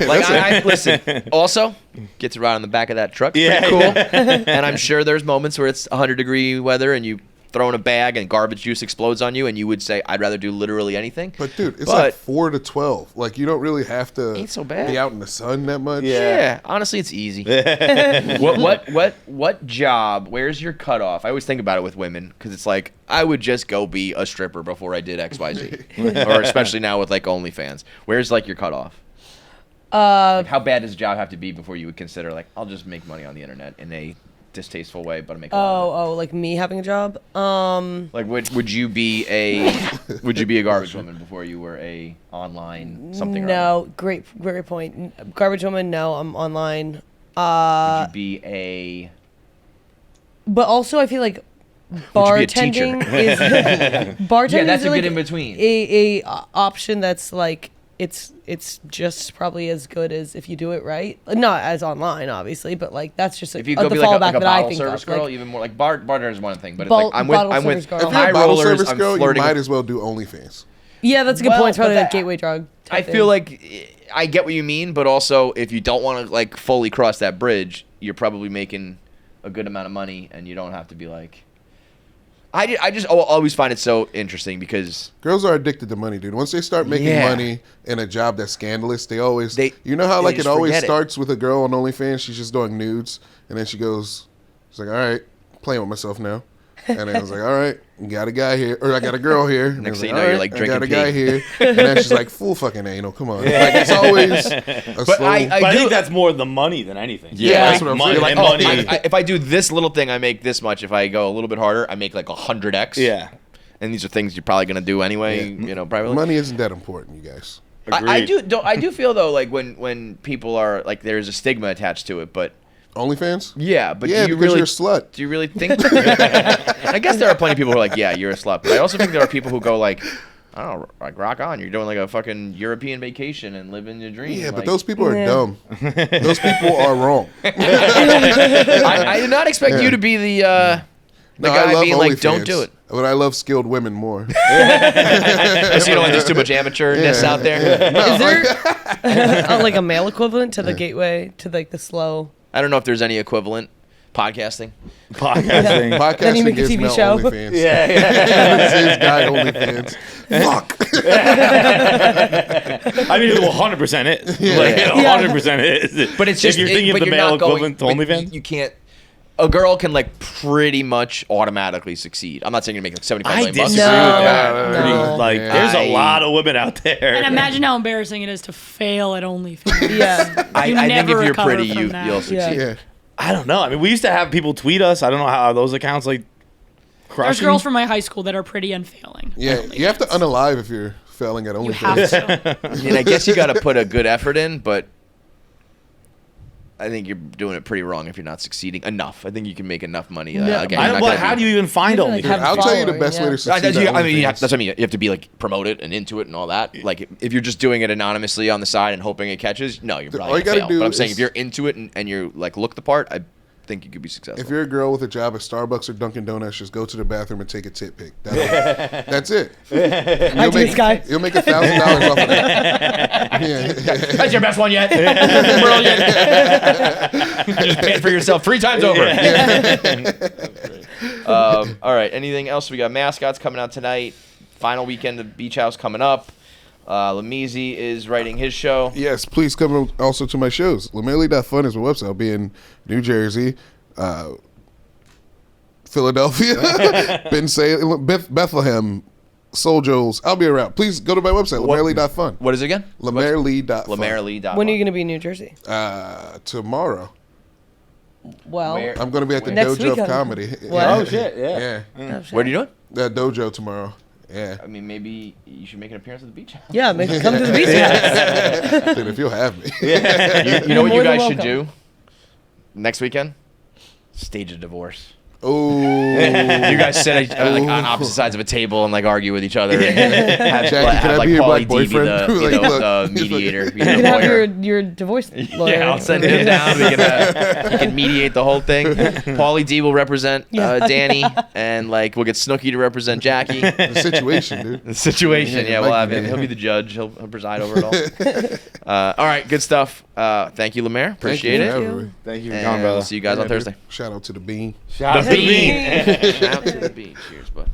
Speaker 2: Like I listen. Also, get to ride on the back of that truck. It's pretty cool. And I'm sure there's moments where it's 100-degree weather and you throw in a bag and garbage juice explodes on you, and you would say, "I'd rather do literally anything."
Speaker 4: But dude, it's like 4 to 12. Like you don't really have to
Speaker 2: Ain't so bad.
Speaker 4: be out in the sun that much.
Speaker 2: Yeah, honestly, it's easy. What job? Where's your cutoff? I always think about it with women because it's like I would just go be a stripper before I did XYZ, or especially now with like OnlyFans. Where's like your cutoff? Like, how bad does a job have to be before you would consider like I'll just make money on the internet in a distasteful way, but I make a lot of it.
Speaker 1: Like me having a job.
Speaker 2: Like would you be a garbage woman before you were a online something?
Speaker 1: No, great point. Garbage woman. No, I'm online.
Speaker 2: Would you be a?
Speaker 1: But also, I feel like bartending is bartending.
Speaker 2: Yeah, that's
Speaker 1: is
Speaker 2: a
Speaker 1: like
Speaker 2: good in between.
Speaker 1: A option that's like it's just probably as good as if you do it right. Not as online, obviously, but like that's just
Speaker 2: If you
Speaker 1: the
Speaker 2: go be like
Speaker 1: fallback
Speaker 2: a
Speaker 1: that I
Speaker 2: bottle
Speaker 1: think
Speaker 2: service
Speaker 1: of.
Speaker 2: girl,
Speaker 1: Like,
Speaker 2: even more like bartender is one thing, but it's
Speaker 1: Bottle-
Speaker 2: like I'm
Speaker 1: bottle
Speaker 2: with
Speaker 1: service girl.
Speaker 4: If you're
Speaker 2: high
Speaker 4: a bottle
Speaker 2: rollers.
Speaker 4: service
Speaker 2: I'm
Speaker 4: girl, you
Speaker 2: flirting.
Speaker 4: might as well do OnlyFans.
Speaker 1: yeah, that's a good
Speaker 2: Well,
Speaker 1: point. It's probably
Speaker 2: but
Speaker 1: like gateway drug.
Speaker 2: I
Speaker 1: type
Speaker 2: feel
Speaker 1: thing.
Speaker 2: like I get what you mean, but also if you don't want to like fully cross that bridge, you're probably making a good amount of money, and you don't have to be like. I just always find it so interesting because
Speaker 4: Girls are addicted to money, dude. Once they start making money in a job that's scandalous, you know how
Speaker 2: they
Speaker 4: like it
Speaker 2: just
Speaker 4: always
Speaker 2: forget it.
Speaker 4: starts with a girl on OnlyFans, she's just doing nudes, and then she's like, all right, playing with myself now. And then I was like, all right, got a guy here, or I got a girl here. And
Speaker 2: Next
Speaker 4: I was
Speaker 2: thing you
Speaker 4: all
Speaker 2: know, you're,
Speaker 4: right,
Speaker 2: like,
Speaker 4: I got a
Speaker 2: drinking
Speaker 4: guy
Speaker 2: pee.
Speaker 4: here. And then she's like, full fucking anal, come on. Like, it's always a slow.
Speaker 3: I think that's more the money than anything.
Speaker 2: Yeah,
Speaker 4: that's what I'm saying.
Speaker 2: You're like,
Speaker 3: money.
Speaker 2: if I do this little thing, I make this much. If I go a little bit harder, I make like 100x.
Speaker 3: Yeah.
Speaker 2: And these are things you're probably gonna do anyway.
Speaker 4: Yeah.
Speaker 2: You know, privately.
Speaker 4: Money isn't that important, you guys.
Speaker 2: I do feel though like when people are like there's a stigma attached to it, but
Speaker 4: OnlyFans?
Speaker 2: yeah, but
Speaker 4: Yeah,
Speaker 2: do you
Speaker 4: because
Speaker 2: really
Speaker 4: you're a slut.
Speaker 2: do you really think? I guess there are plenty of people who are like, yeah, you're a slut, but I also think there are people who go like, I don't know, like rock on, you're doing like a fucking European vacation and living your dream.
Speaker 4: Yeah,
Speaker 2: like,
Speaker 4: but those people are
Speaker 1: Yeah.
Speaker 4: dumb. Those people are wrong.
Speaker 2: I did not expect you to be the guy being like, don't do it.
Speaker 4: But I love skilled women more.
Speaker 2: So you don't like there's too much amateurness out there.
Speaker 1: Is there like a male equivalent to the gateway to like the slow?
Speaker 2: I don't know if there's any equivalent podcasting.
Speaker 3: Podcasting.
Speaker 4: Podcasting
Speaker 1: Then you make a
Speaker 4: is
Speaker 1: TV
Speaker 4: male
Speaker 1: show.
Speaker 4: OnlyFans.
Speaker 3: Yeah.
Speaker 4: This is guy OnlyFans. Fuck.
Speaker 3: I mean, it 100% is. Like, it 100% is.
Speaker 2: But it's just
Speaker 3: if you're thinking
Speaker 2: but
Speaker 3: of the
Speaker 2: you're
Speaker 3: male
Speaker 2: not going-
Speaker 3: equivalent to
Speaker 2: but
Speaker 3: OnlyFans.
Speaker 2: You can't. A girl can like pretty much automatically succeed. I'm not saying you're making like 75
Speaker 3: I
Speaker 2: million bucks.
Speaker 3: disagree
Speaker 1: No,
Speaker 3: with that.
Speaker 1: no.
Speaker 3: Like,
Speaker 4: Yeah.
Speaker 3: there's a lot of women out there.
Speaker 6: And imagine how embarrassing it is to fail at OnlyFans.
Speaker 1: Yeah.
Speaker 2: I
Speaker 6: You
Speaker 2: think
Speaker 6: never
Speaker 2: if you're
Speaker 6: recover
Speaker 2: pretty,
Speaker 6: from
Speaker 2: you'll
Speaker 6: that.
Speaker 2: succeed.
Speaker 4: Yeah.
Speaker 3: I don't know. I mean, we used to have people tweet us. I don't know how those accounts like
Speaker 6: There's
Speaker 3: crushing.
Speaker 6: girls from my high school that are pretty and failing.
Speaker 4: Yeah, you have to unalive if you're failing at
Speaker 6: You have
Speaker 4: OnlyFans.
Speaker 6: to.
Speaker 2: I mean, I guess you got to put a good effort in, but I think you're doing it pretty wrong if you're not succeeding enough. I think you can make enough money.
Speaker 1: Yeah.
Speaker 2: Again, you're not
Speaker 3: Well,
Speaker 2: gonna
Speaker 3: how
Speaker 2: be-
Speaker 3: do you even find
Speaker 1: You have to, like,
Speaker 3: OnlyFans?
Speaker 1: have-
Speaker 4: I'll tell you the
Speaker 1: following,
Speaker 4: best way
Speaker 1: yeah.
Speaker 4: to succeed.
Speaker 2: That's,
Speaker 4: at
Speaker 2: I mean,
Speaker 4: OnlyFans.
Speaker 2: that's what I mean. You have to be like promoted and into it and all that. Like if you're just doing it anonymously on the side and hoping it catches, no, you're
Speaker 4: All
Speaker 2: probably
Speaker 4: you
Speaker 2: gonna
Speaker 4: gotta
Speaker 2: fail.
Speaker 4: do
Speaker 2: But I'm saying
Speaker 4: is-
Speaker 2: if you're into it and you like look the part, I think you could be successful.
Speaker 4: If you're a girl with a job at Starbucks or Dunkin' Donuts, just go to the bathroom and take a tit pic. That's it.
Speaker 1: I do this guy.
Speaker 4: You'll make $1,000 off of that. Yeah.
Speaker 2: That's your best one yet. Brilliant. Just pay it for yourself 3 times over. All right. Anything else? We got Mascots coming out tonight. Final weekend of Beach House coming up. LeMaire is writing his show.
Speaker 4: Yes, please come also to my shows. LeMaire.fun is my website. I'll be in New Jersey, Philadelphia, Bethlehem, Soul Joel's. I'll be around. Please go to my website, LeMaire.fun.
Speaker 2: What is it again?
Speaker 4: LeMaire.fun.
Speaker 2: LeMaire.
Speaker 1: When are you going to be in New Jersey?
Speaker 4: Tomorrow.
Speaker 1: Well,
Speaker 2: Where-
Speaker 4: I'm going to be at the
Speaker 1: Next
Speaker 4: Dojo of
Speaker 1: weekend.
Speaker 4: Comedy.
Speaker 1: What?
Speaker 3: Oh, shit, yeah.
Speaker 4: Yeah.
Speaker 2: What are you doing?
Speaker 4: The Dojo tomorrow. Yeah.
Speaker 2: I mean, maybe you should make an appearance at the Beach House.
Speaker 1: yeah, come to the beach house.
Speaker 4: Dude, if you'll have me.
Speaker 2: You know what you
Speaker 1: More than
Speaker 2: guys should
Speaker 1: welcome.
Speaker 2: do next weekend? Stage a divorce.
Speaker 4: Oh.
Speaker 2: You guys sit like on opposite sides of a table and like argue with each other. And have,
Speaker 4: Jackie, can I be your
Speaker 2: Pauly
Speaker 4: black
Speaker 2: D be the,
Speaker 4: boyfriend?
Speaker 2: you
Speaker 4: Like,
Speaker 2: know,
Speaker 4: look,
Speaker 2: the
Speaker 4: he's like-
Speaker 2: mediator. Be
Speaker 1: You
Speaker 2: the
Speaker 1: can have
Speaker 2: lawyer.
Speaker 1: your divorce lawyer.
Speaker 2: Yeah, I'll send him down. We can mediate the whole thing. Pauly D will represent Danny, and like we'll get Snooki to represent Jackie.
Speaker 4: The situation, dude.
Speaker 2: The situation,
Speaker 4: Yeah,
Speaker 2: we'll
Speaker 4: like-
Speaker 2: have him. He'll be the judge. He'll preside over it all. All right, good stuff. Thank you, LeMaire. Appreciate
Speaker 4: Thank you for
Speaker 2: it.
Speaker 4: having me.
Speaker 3: Thank you for
Speaker 2: And
Speaker 3: coming, brother.
Speaker 2: we'll see you guys on
Speaker 4: Yeah, dude.
Speaker 2: Thursday.
Speaker 4: Shout out to the Bean.
Speaker 3: Shout out
Speaker 2: The
Speaker 3: to the
Speaker 2: Bean. Shout out to the Bean. Cheers, bud.